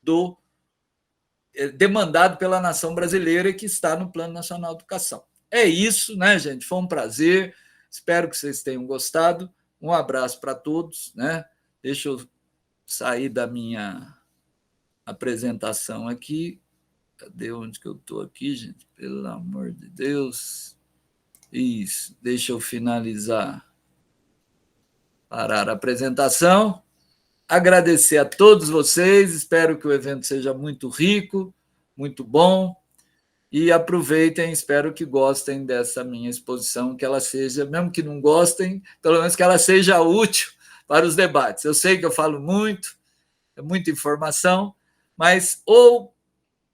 do demandado pela nação brasileira e que está no Plano Nacional de Educação. É isso, né, gente? Foi um prazer. Espero que vocês tenham gostado. Um abraço para todos, né? Deixa eu sair da minha apresentação aqui. Cadê onde que eu estou aqui, gente? Pelo amor de Deus. Isso, deixa eu finalizar. Parar a apresentação. Agradecer a todos vocês. Espero que o evento seja muito rico, muito bom. E aproveitem, espero que gostem dessa minha exposição, que ela seja, mesmo que não gostem, pelo menos que ela seja útil para os debates. Eu sei que eu falo muito, é muita informação, mas ou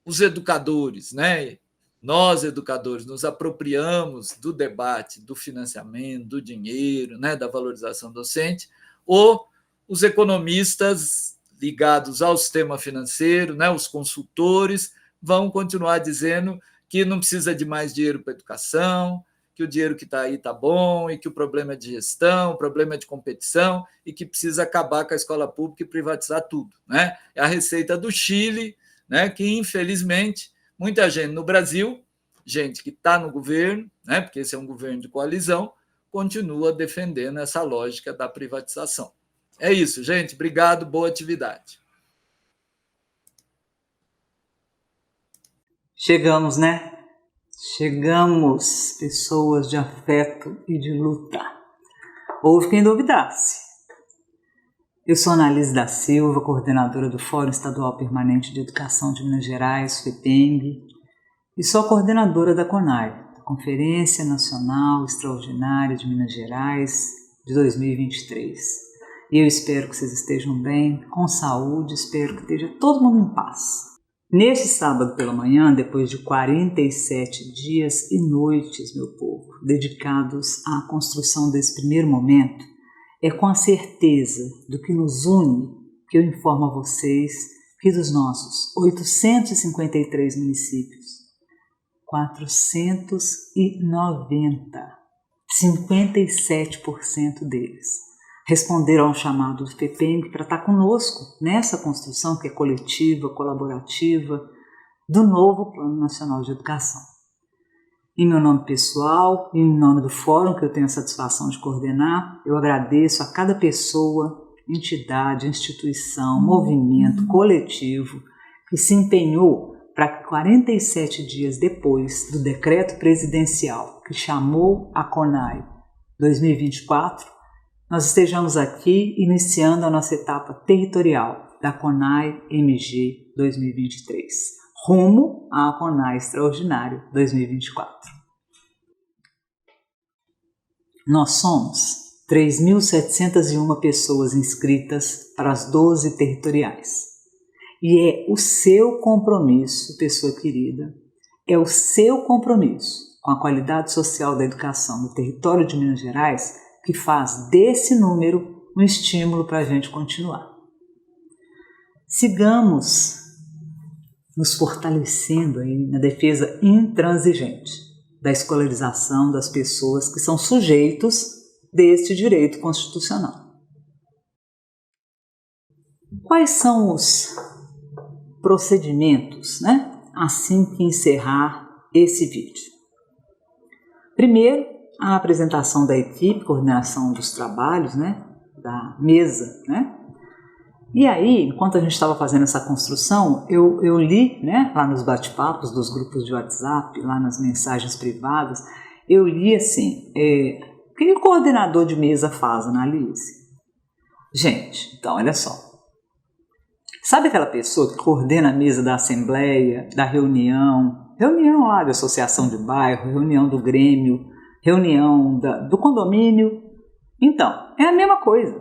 os educadores, né? Nós, educadores, nos apropriamos do debate, do financiamento, do dinheiro, né? Da valorização docente, ou os economistas ligados ao sistema financeiro, né? Os consultores, vão continuar dizendo que não precisa de mais dinheiro para a educação, que o dinheiro que está aí está bom, e que o problema é de gestão, o problema é de competição, e que precisa acabar com a escola pública e privatizar tudo, né? É a receita do Chile, né? Que, infelizmente, muita gente no Brasil, gente que está no governo, né? Porque esse é um governo de coalizão, continua defendendo essa lógica da privatização. É isso, gente. Obrigado, boa atividade. Chegamos, né? Chegamos, pessoas de afeto e de luta. Houve quem duvidasse. Eu sou Annalise da Silva, coordenadora do Fórum Estadual Permanente de Educação de Minas Gerais, FEPEMG, e sou a coordenadora da CONAR, Conferência Nacional Extraordinária de Minas Gerais de 2023. E eu espero que vocês estejam bem, com saúde, espero que esteja todo mundo em paz. Neste sábado pela manhã, depois de 47 dias e noites, meu povo, dedicados à construção desse primeiro momento, é com a certeza do que nos une que eu informo a vocês que dos nossos 853 municípios, 490, 57% deles, responderam ao chamado do FEPENG para estar conosco nessa construção que é coletiva, colaborativa, do novo Plano Nacional de Educação. Em meu nome pessoal e em nome do fórum que eu tenho a satisfação de coordenar, eu agradeço a cada pessoa, entidade, instituição, movimento, coletivo que se empenhou para que 47 dias depois do decreto presidencial que chamou a CONAI 2024, nós estejamos aqui iniciando a nossa etapa territorial da CONAI MG 2023, rumo à CONAI Extraordinário 2024. Nós somos 3.701 pessoas inscritas para as 12 territoriais. E é o seu compromisso, pessoa querida, é o seu compromisso com a qualidade social da educação no território de Minas Gerais que faz desse número um estímulo para a gente continuar. Sigamos nos fortalecendo aí na defesa intransigente da escolarização das pessoas que são sujeitos deste direito constitucional. Quais são os procedimentos, assim que encerrar esse vídeo? Primeiro, a apresentação da equipe, coordenação dos trabalhos, da mesa, E aí, enquanto a gente estava fazendo essa construção, eu li, lá nos bate-papos dos grupos de WhatsApp, lá nas mensagens privadas, eu li assim, o que o coordenador de mesa faz, Annalise? Gente, então olha só. Sabe aquela pessoa que coordena a mesa da assembleia, da reunião lá da associação de bairro, reunião do grêmio, reunião do condomínio? Então, é a mesma coisa.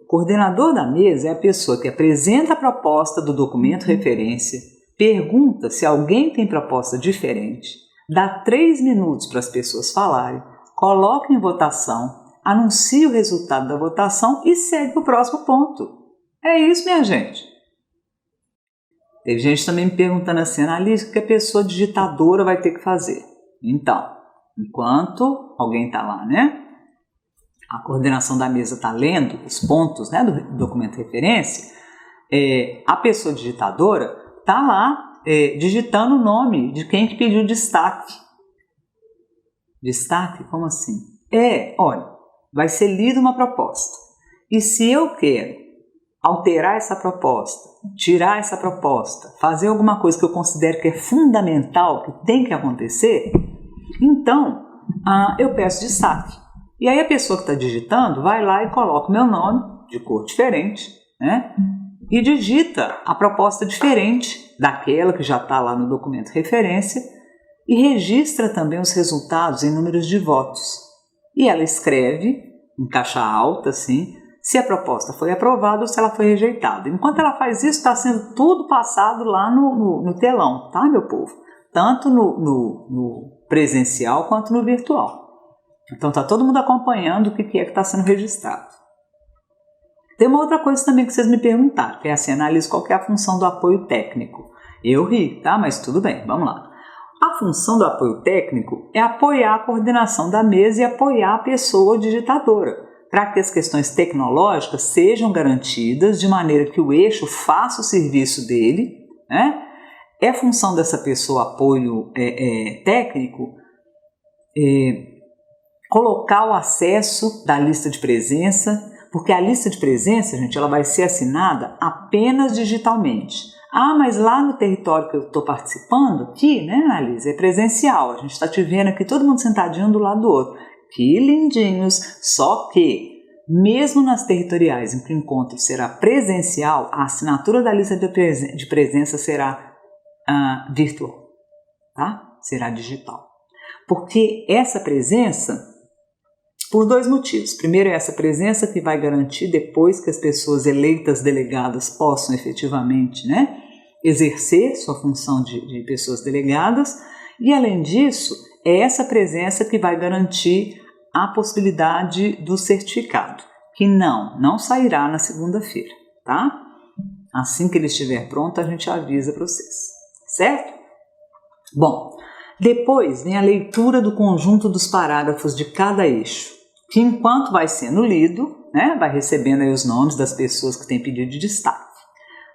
O coordenador da mesa é a pessoa que apresenta a proposta do documento referência, pergunta se alguém tem proposta diferente, dá 3 minutos para as pessoas falarem, coloca em votação, anuncia o resultado da votação e segue para o próximo ponto. É isso, minha gente. Teve gente também me perguntando assim, Annalise, o que a pessoa digitadora vai ter que fazer? Então, enquanto alguém está lá, a coordenação da mesa está lendo os pontos do documento de referência, a pessoa digitadora está lá digitando o nome de quem que pediu destaque. Destaque? Como assim? Olha, vai ser lida uma proposta. E se eu quero alterar essa proposta, tirar essa proposta, fazer alguma coisa que eu considero que é fundamental, que tem que acontecer, então eu peço destaque. E aí a pessoa que está digitando vai lá e coloca o meu nome, de cor diferente, e digita a proposta diferente daquela que já está lá no documento de referência e registra também os resultados em números de votos. E ela escreve, em caixa alta, assim, se a proposta foi aprovada ou se ela foi rejeitada. Enquanto ela faz isso, está sendo tudo passado lá no telão, tá, meu povo? Tanto no presencial quanto no virtual. Então está todo mundo acompanhando o que é que está sendo registrado. Tem uma outra coisa também que vocês me perguntaram, que é assim, Annalise, qual que é a função do apoio técnico? Eu ri, tá? Mas tudo bem, vamos lá. A função do apoio técnico é apoiar a coordenação da mesa e apoiar a pessoa digitadora, para que as questões tecnológicas sejam garantidas de maneira que o eixo faça o serviço dele. É função dessa pessoa apoio técnico colocar o acesso da lista de presença, porque a lista de presença, gente, ela vai ser assinada apenas digitalmente. Mas lá no território que eu estou participando, aqui, Annalise, é presencial. A gente está te vendo aqui, todo mundo sentadinho um do lado do outro. Que lindinhos! Só que, mesmo nas territoriais em que o encontro será presencial, a assinatura da lista de presença será virtual, tá? Será digital. Porque essa presença, por 2 motivos. Primeiro é essa presença que vai garantir depois que as pessoas eleitas delegadas possam efetivamente exercer sua função de pessoas delegadas. E além disso, é essa presença que vai garantir a possibilidade do certificado, que não sairá na segunda-feira. tá? Assim que ele estiver pronto, a gente avisa para vocês, certo? Bom, depois vem a leitura do conjunto dos parágrafos de cada eixo, que enquanto vai sendo lido, né, vai recebendo aí os nomes das pessoas que têm pedido de destaque.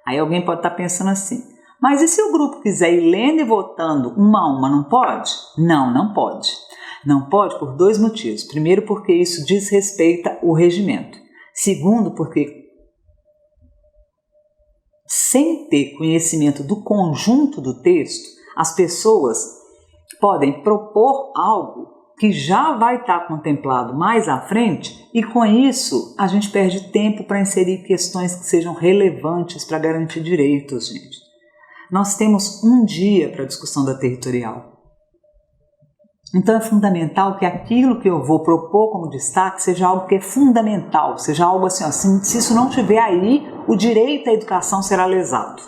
Aí alguém pode estar pensando assim, mas e se o grupo quiser ir lendo e votando uma a uma, não pode? Não, não pode. Não pode por 2 motivos. Primeiro, porque isso desrespeita o regimento. Segundo, porque sem ter conhecimento do conjunto do texto, as pessoas podem propor algo que já vai estar contemplado mais à frente e com isso a gente perde tempo para inserir questões que sejam relevantes para garantir direitos, gente. Nós temos um dia para a discussão da territorial. Então é fundamental que aquilo que eu vou propor como destaque seja algo que é fundamental, seja algo assim, ó, se isso não tiver aí, o direito à educação será lesado.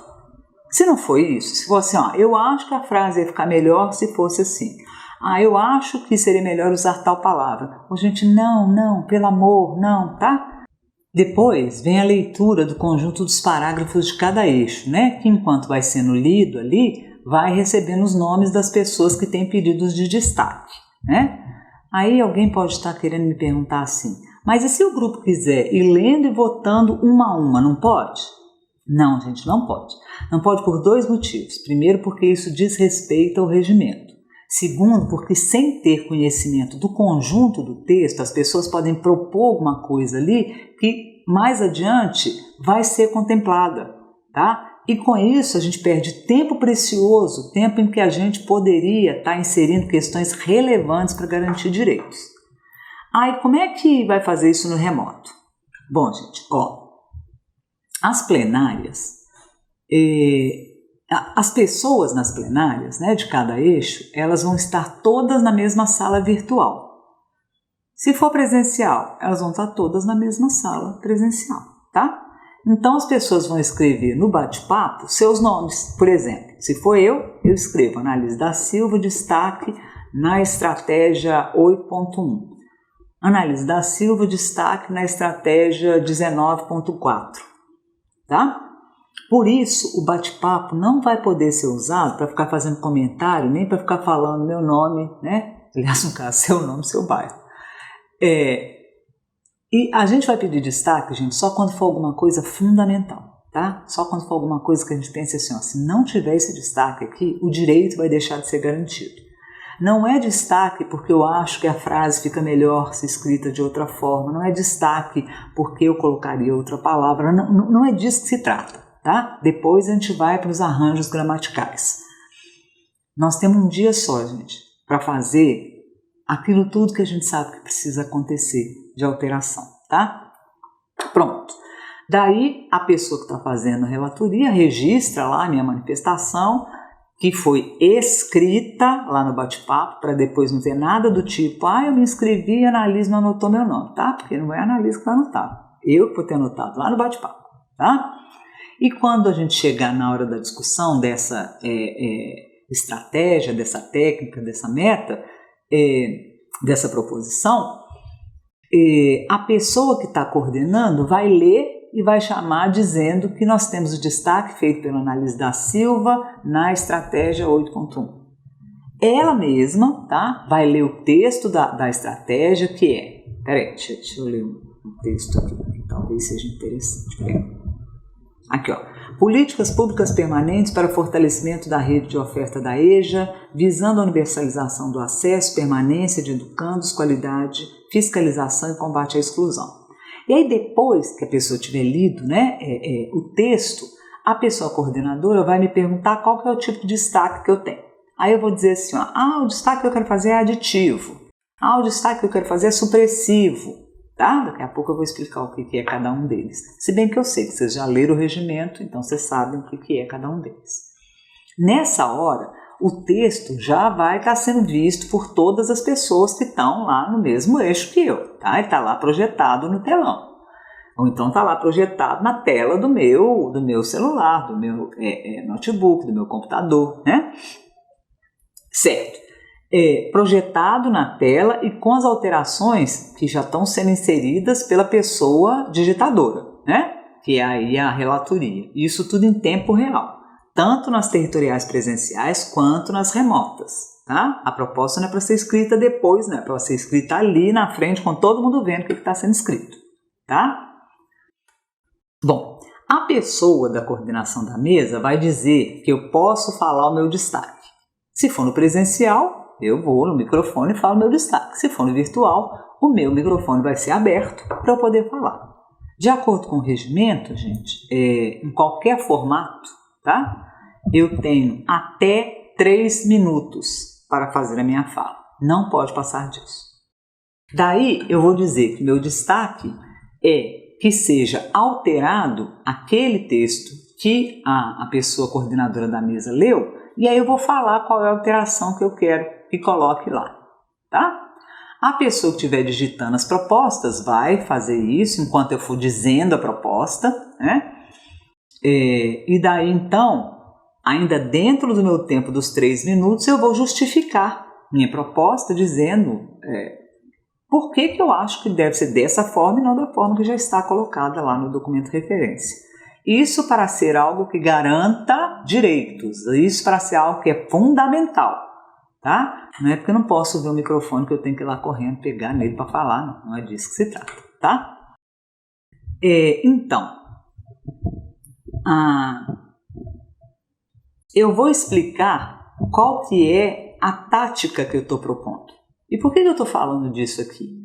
Se não for isso, se for assim, ó, eu acho que a frase ia ficar melhor se fosse assim. Ah, eu acho que seria melhor usar tal palavra. Oh, gente, não, pelo amor, não, tá? Depois vem a leitura do conjunto dos parágrafos de cada eixo, né? Que enquanto vai sendo lido ali, vai recebendo os nomes das pessoas que têm pedidos de destaque, né? Aí alguém pode estar querendo me perguntar assim, mas e se o grupo quiser ir lendo e votando uma a uma, não pode? Não, gente, não pode. Não pode por 2 motivos. Primeiro, porque isso desrespeita o regimento. Segundo, porque sem ter conhecimento do conjunto do texto, as pessoas podem propor alguma coisa ali que mais adiante vai ser contemplada, tá? E com isso a gente perde tempo precioso, tempo em que a gente poderia estar inserindo questões relevantes para garantir direitos. Aí como é que vai fazer isso no remoto? Bom, gente, ó, as plenárias, as pessoas nas plenárias, né, de cada eixo, elas vão estar todas na mesma sala virtual. Se for presencial, elas vão estar todas na mesma sala presencial, tá? Então as pessoas vão escrever no bate-papo seus nomes. Por exemplo, se for eu escrevo Annalise da Silva, destaque na estratégia 8.1. Annalise da Silva, destaque na estratégia 19.4. Tá? Por isso, o bate-papo não vai poder ser usado para ficar fazendo comentário, nem para ficar falando meu nome, né? Aliás, no caso, seu nome, seu bairro. E a gente vai pedir destaque, gente, só quando for alguma coisa fundamental, tá? Só quando for alguma coisa que a gente pense assim, ó, se não tiver esse destaque aqui, o direito vai deixar de ser garantido. Não é destaque porque eu acho que a frase fica melhor se escrita de outra forma, não é destaque porque eu colocaria outra palavra, não é disso que se trata, tá? Depois a gente vai para os arranjos gramaticais. Nós temos um dia só, gente, para fazer aquilo tudo que a gente sabe que precisa acontecer de alteração, tá? Pronto. Daí a pessoa que está fazendo a relatoria registra lá a minha manifestação, que foi escrita lá no bate-papo, para depois não ter nada do tipo, eu me inscrevi e a Annalise não anotou meu nome, tá? Porque não é a Annalise que vai anotar, eu que vou ter anotado lá no bate-papo, tá? E quando a gente chegar na hora da discussão dessa estratégia, dessa técnica, dessa meta, dessa proposição, a pessoa que está coordenando vai ler e vai chamar dizendo que nós temos o destaque feito pela Annalise da Silva na estratégia 8.1. Ela mesma, tá, vai ler o texto da estratégia, que é... Peraí, deixa eu ler um texto aqui, que talvez seja interessante. Peraí. Aqui, ó. Políticas públicas permanentes para fortalecimento da rede de oferta da EJA, visando a universalização do acesso, permanência de educandos, qualidade, fiscalização e combate à exclusão. E aí depois que a pessoa tiver lido, né, o texto, a pessoa coordenadora vai me perguntar qual que é o tipo de destaque que eu tenho. Aí eu vou dizer assim, ó, o destaque que eu quero fazer é aditivo. O destaque que eu quero fazer é supressivo. Tá? Daqui a pouco eu vou explicar o que é cada um deles. Se bem que eu sei que vocês já leram o regimento, então vocês sabem o que é cada um deles. Nessa hora, o texto já vai estar sendo visto por todas as pessoas que estão lá no mesmo eixo que eu. Tá? Ele está lá projetado no telão. Ou então está lá projetado na tela do meu celular, do meu notebook, do meu computador, né? Certo. Projetado na tela e com as alterações que já estão sendo inseridas pela pessoa digitadora, né? que é aí a relatoria. Isso tudo em tempo real, tanto nas territoriais presenciais quanto nas remotas. Tá? A proposta não é para ser escrita depois, não é para ser escrita ali na frente com todo mundo vendo o que está sendo escrito. Tá? Bom, a pessoa da coordenação da mesa vai dizer que eu posso falar o meu destaque. Se for no presencial, eu vou no microfone e falo meu destaque. Se for no virtual, o meu microfone vai ser aberto para eu poder falar. De acordo com o regimento, gente, em qualquer formato, tá? Eu tenho até 3 minutos para fazer a minha fala. Não pode passar disso. Daí eu vou dizer que meu destaque é que seja alterado aquele texto que a pessoa coordenadora da mesa leu, e aí eu vou falar qual é a alteração que eu quero que coloque lá, tá? A pessoa que estiver digitando as propostas vai fazer isso enquanto eu for dizendo a proposta, né? E daí então, ainda dentro do meu tempo dos 3 minutos, eu vou justificar minha proposta dizendo por que eu acho que deve ser dessa forma e não da forma que já está colocada lá no documento de referência. Isso para ser algo que garanta direitos, isso para ser algo que é fundamental, tá? Não é porque eu não posso ver o microfone que eu tenho que ir lá correndo pegar nele para falar, não é disso que se trata, tá? Então, eu vou explicar qual que é a tática que eu estou propondo. E por que eu estou falando disso aqui?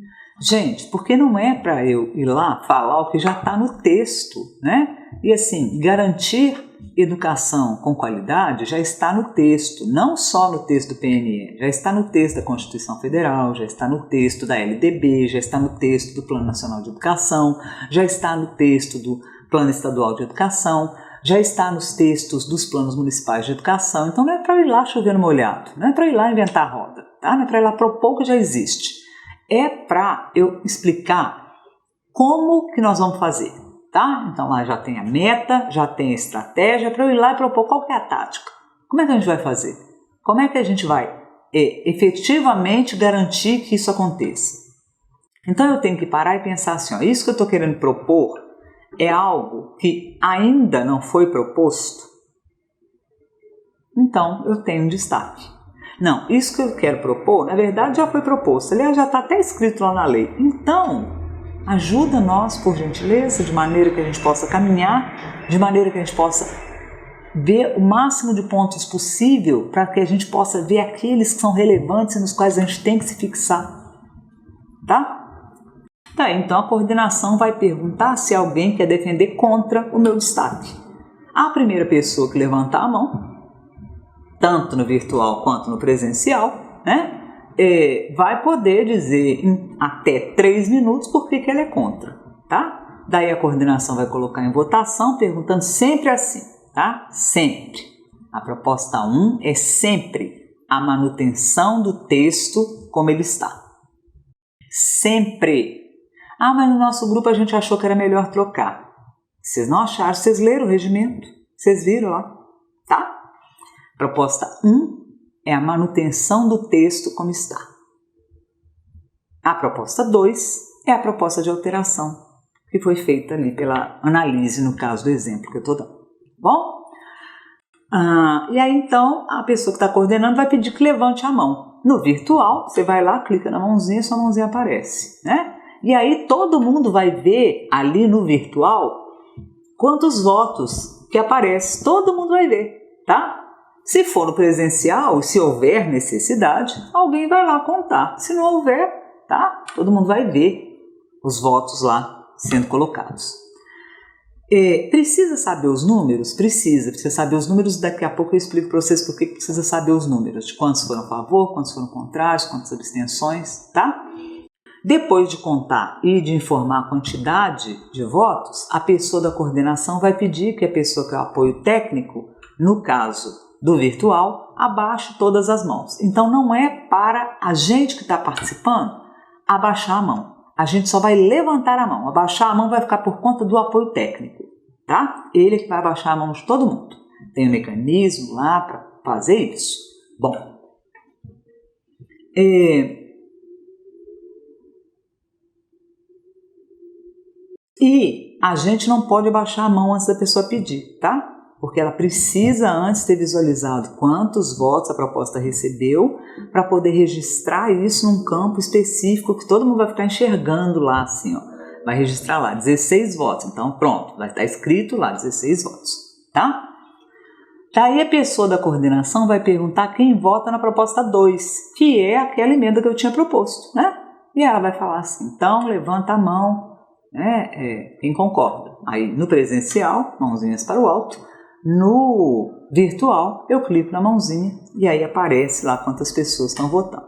Gente, porque não é para eu ir lá falar o que já está no texto, né? E assim, garantir educação com qualidade já está no texto, não só no texto do PNE, já está no texto da Constituição Federal, já está no texto da LDB, já está no texto do Plano Nacional de Educação, já está no texto do Plano Estadual de Educação, já está nos textos dos planos municipais de educação. Então não é para ir lá chover no molhado, não é para ir lá inventar a roda, tá? Não é para ir lá propor o que já existe. É para eu explicar como que nós vamos fazer, tá? Então lá já tem a meta, já tem a estratégia, para eu ir lá e propor qual que é a tática. Como é que a gente vai fazer? Como é que a gente vai efetivamente garantir que isso aconteça? Então eu tenho que parar e pensar assim, ó, isso que eu estou querendo propor é algo que ainda não foi proposto? Então eu tenho um destaque. Não, isso que eu quero propor, na verdade já foi proposto, aliás já está até escrito lá na lei. Então, ajuda nós, por gentileza, de maneira que a gente possa caminhar, de maneira que a gente possa ver o máximo de pontos possível para que a gente possa ver aqueles que são relevantes e nos quais a gente tem que se fixar, tá? Tá, então a coordenação vai perguntar se alguém quer defender contra o meu destaque. A primeira pessoa que levantar a mão, tanto no virtual quanto no presencial, né, vai poder dizer em até 3 minutos por que ela é contra, tá? Daí a coordenação vai colocar em votação, perguntando sempre assim, tá? Sempre. A proposta 1 é sempre a manutenção do texto como ele está. Sempre. Ah, mas no nosso grupo a gente achou que era melhor trocar. Vocês não acharam? Vocês leram o regimento? Vocês viram lá? Tá? Proposta 1 é a manutenção do texto como está. A proposta 2 é a proposta de alteração, que foi feita ali pela análise, no caso do exemplo que eu estou dando. Bom? E aí então a pessoa que está coordenando vai pedir que levante a mão. No virtual, você vai lá, clica na mãozinha, sua mãozinha aparece, né? E aí todo mundo vai ver ali no virtual quantos votos que aparecem. Todo mundo vai ver, tá? Se for no presencial, se houver necessidade, alguém vai lá contar. Se não houver, tá? Todo mundo vai ver os votos lá sendo colocados. Precisa saber os números? Precisa saber os números. Daqui a pouco eu explico para vocês por que precisa saber os números. De quantos foram a favor, quantos foram contrários, quantas abstenções, tá? Depois de contar e de informar a quantidade de votos, a pessoa da coordenação vai pedir que a pessoa que é o apoio técnico, no caso do virtual, abaixe todas as mãos. Então não é para a gente que está participando abaixar a mão. A gente só vai levantar a mão. Abaixar a mão vai ficar por conta do apoio técnico, tá? Ele é que vai abaixar a mão de todo mundo. Tem um mecanismo lá para fazer isso. Bom, e a gente não pode abaixar a mão antes da pessoa pedir, tá? Porque ela precisa antes ter visualizado quantos votos a proposta recebeu para poder registrar isso num campo específico que todo mundo vai ficar enxergando lá, assim, ó. Vai registrar lá 16 votos, então pronto, vai estar escrito lá 16 votos, tá? Daí a pessoa da coordenação vai perguntar quem vota na proposta 2, que é aquela emenda que eu tinha proposto, né? E ela vai falar assim, então levanta a mão, né, quem concorda. Aí no presencial, mãozinhas para o alto. No virtual, eu clico na mãozinha e aí aparece lá quantas pessoas estão votando.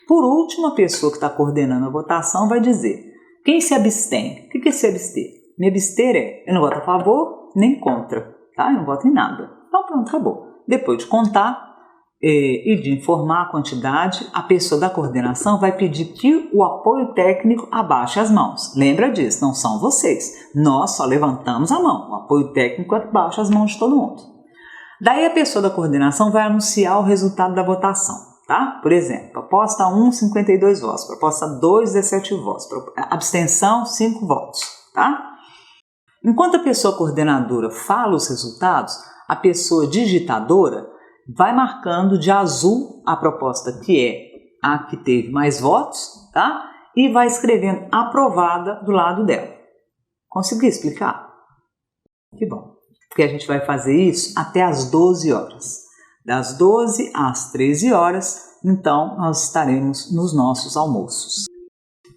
Por último, a pessoa que está coordenando a votação vai dizer quem se abstém. O que é se abster? Me abster eu não voto a favor nem contra, tá? Eu não voto em nada. Então pronto, acabou. Depois de contar e de informar a quantidade, a pessoa da coordenação vai pedir que o apoio técnico abaixe as mãos. Lembra disso, não são vocês. Nós só levantamos a mão. O apoio técnico abaixa as mãos de todo mundo. Daí a pessoa da coordenação vai anunciar o resultado da votação, tá? Por exemplo, proposta 1, 52 votos. Proposta 2, 17 votos. Abstenção, 5 votos, tá? Enquanto a pessoa coordenadora fala os resultados, a pessoa digitadora vai marcando de azul a proposta que é a que teve mais votos, tá? E vai escrevendo aprovada do lado dela. Consegui explicar? Que bom. Porque a gente vai fazer isso até às 12 horas. Das 12 às 13 horas, então nós estaremos nos nossos almoços.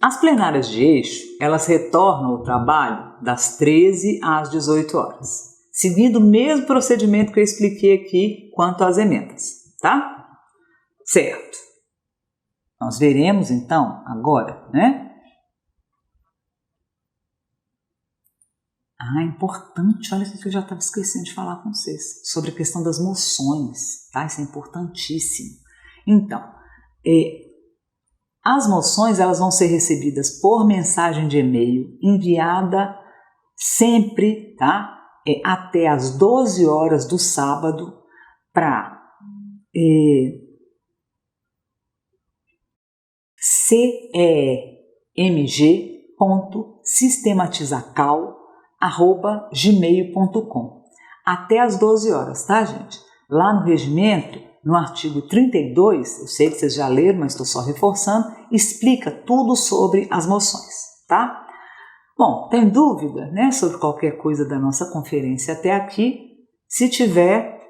As plenárias de eixo, elas retornam ao trabalho das 13 às 18 horas. Seguindo o mesmo procedimento que eu expliquei aqui quanto às emendas, tá? Certo. Nós veremos então agora, né? Importante, olha o que eu já estava esquecendo de falar com vocês, sobre a questão das moções, tá? Isso é importantíssimo. Então, as moções elas vão ser recebidas por mensagem de e-mail enviada sempre, tá? Até às 12 horas do sábado para cemg.sistematizacal@gmail.com. Até às 12 horas, tá, gente? Lá no regimento, no artigo 32, eu sei que vocês já leram, mas estou só reforçando, explica tudo sobre as moções, tá? Bom, tem dúvida, né, sobre qualquer coisa da nossa conferência até aqui? Se tiver,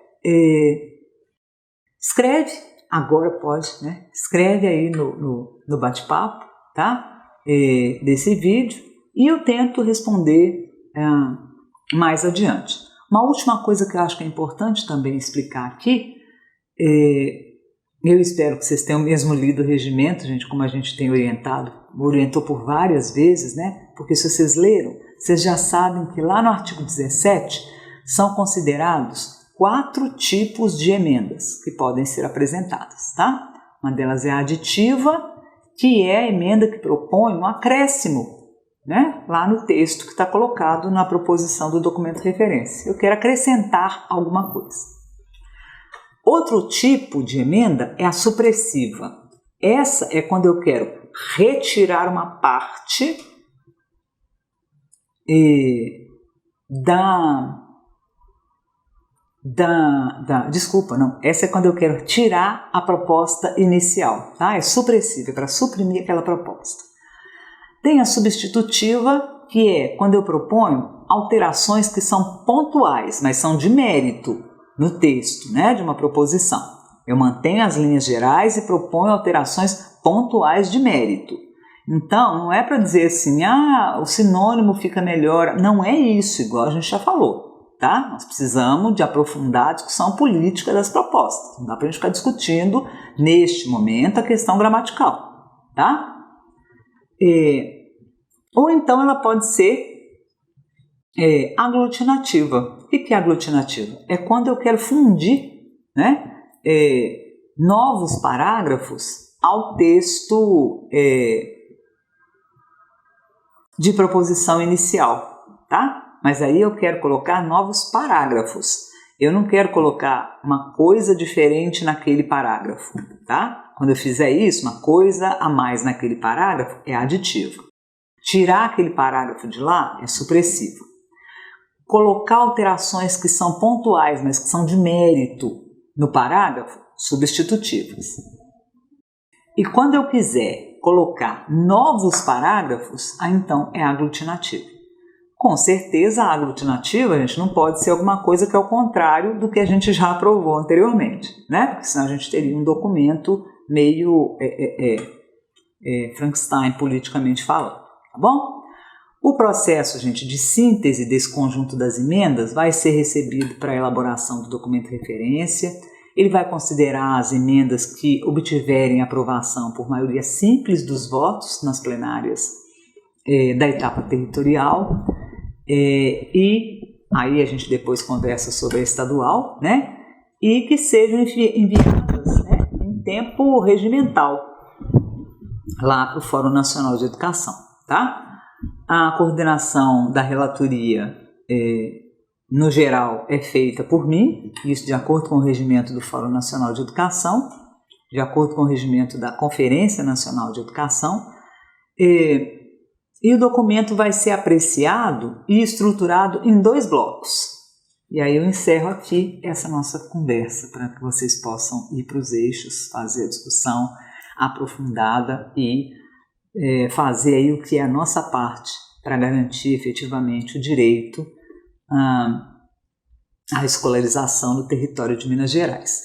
escreve, agora pode, né? Escreve aí no bate-papo, tá? Desse vídeo e eu tento responder mais adiante. Uma última coisa que eu acho que é importante também explicar aqui, eu espero que vocês tenham mesmo lido o regimento, gente, como a gente tem orientou por várias vezes, né? Porque se vocês leram, vocês já sabem que lá no artigo 17 são considerados 4 tipos de emendas que podem ser apresentadas, tá? Uma delas é a aditiva, que é a emenda que propõe um acréscimo, né? Lá no texto que está colocado na proposição do documento de referência. Eu quero acrescentar alguma coisa. Outro tipo de emenda é a supressiva. Essa é quando eu quero retirar uma parte essa é quando eu quero tirar a proposta inicial, tá? É supressiva, é para suprimir aquela proposta. Tem a substitutiva, que é quando eu proponho alterações que são pontuais, mas são de mérito no texto, né, de uma proposição. Eu mantenho as linhas gerais e proponho alterações pontuais de mérito. Então, não é para dizer assim, o sinônimo fica melhor. Não é isso, igual a gente já falou, tá? Nós precisamos de aprofundar a discussão política das propostas. Não dá para a gente ficar discutindo, neste momento, a questão gramatical, tá? Ou então ela pode ser aglutinativa. O que é aglutinativa? É quando eu quero fundir, né, novos parágrafos ao texto de proposição inicial, tá? Mas aí eu quero colocar novos parágrafos. Eu não quero colocar uma coisa diferente naquele parágrafo, tá? Quando eu fizer isso, uma coisa a mais naquele parágrafo é aditiva. Tirar aquele parágrafo de lá é supressivo. Colocar alterações que são pontuais, mas que são de mérito no parágrafo, substitutivas. E quando eu quiser colocar novos parágrafos, então é aglutinativo. Com certeza a aglutinativa, a gente não pode ser alguma coisa que é o contrário do que a gente já aprovou anteriormente, né? Porque senão a gente teria um documento meio Frankenstein politicamente falando, tá bom? O processo, gente, de síntese desse conjunto das emendas vai ser recebido para a elaboração do documento de referência. Ele vai considerar as emendas que obtiverem aprovação por maioria simples dos votos nas plenárias da etapa territorial. E aí a gente depois conversa sobre a estadual, né? E que sejam enviadas, né, em tempo regimental lá para o Fórum Nacional de Educação, tá? A coordenação da relatoria, no geral, é feita por mim, isso de acordo com o regimento do Fórum Nacional de Educação, de acordo com o regimento da Conferência Nacional de Educação, e o documento vai ser apreciado e estruturado em 2 blocos. E aí eu encerro aqui essa nossa conversa para que vocês possam ir para os eixos, fazer a discussão aprofundada e fazer aí o que é a nossa parte para garantir efetivamente o direito à escolarização no território de Minas Gerais.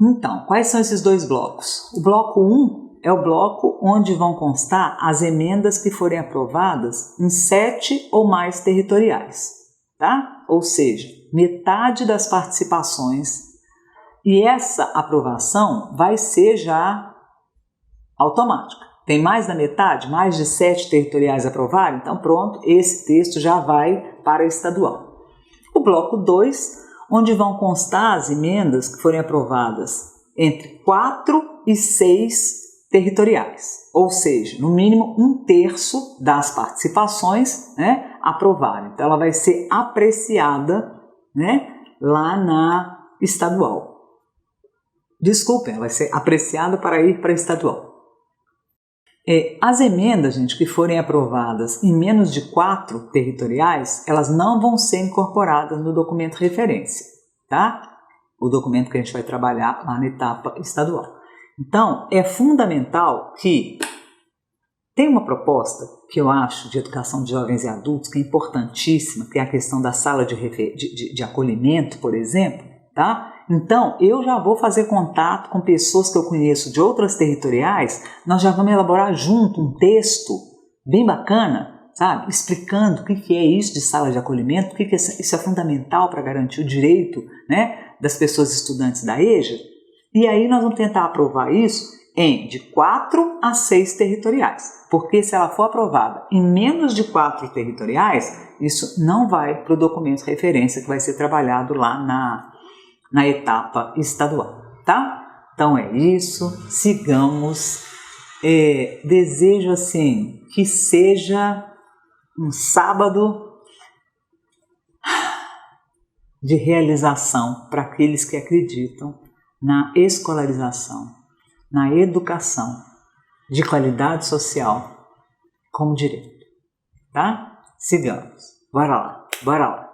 Então, quais são esses 2 blocos? O bloco 1 é o bloco onde vão constar as emendas que forem aprovadas em 7 ou mais territoriais, tá? Ou seja, metade das participações, e essa aprovação vai ser já automática. Tem mais da metade, mais de 7 territoriais aprovaram, então pronto, esse texto já vai para a estadual. O bloco 2, onde vão constar as emendas que forem aprovadas entre 4 e 6 territoriais, ou seja, no mínimo 1/3 das participações, né, aprovaram. Então ela vai ser apreciada, né, lá na estadual. Desculpem, ela vai ser apreciada para ir para a estadual. As emendas, gente, que forem aprovadas em menos de 4 territoriais, elas não vão ser incorporadas no documento de referência, tá? O documento que a gente vai trabalhar lá na etapa estadual. Então, é fundamental que tem uma proposta que eu acho de educação de jovens e adultos que é importantíssima, que é a questão da sala de acolhimento, por exemplo, tá? Então, eu já vou fazer contato com pessoas que eu conheço de outras territoriais, nós já vamos elaborar junto um texto bem bacana, sabe? Explicando o que é isso de sala de acolhimento, porque isso é fundamental para garantir o direito, né, das pessoas estudantes da EJA. E aí nós vamos tentar aprovar isso de 4 a 6 territoriais, porque se ela for aprovada em menos de 4 territoriais, isso não vai para o documento de referência que vai ser trabalhado lá na etapa estadual, tá? Então é isso, sigamos. Desejo assim que seja um sábado de realização para aqueles que acreditam na escolarização, na educação de qualidade social como direito, tá? Sigamos. Bora lá, bora lá.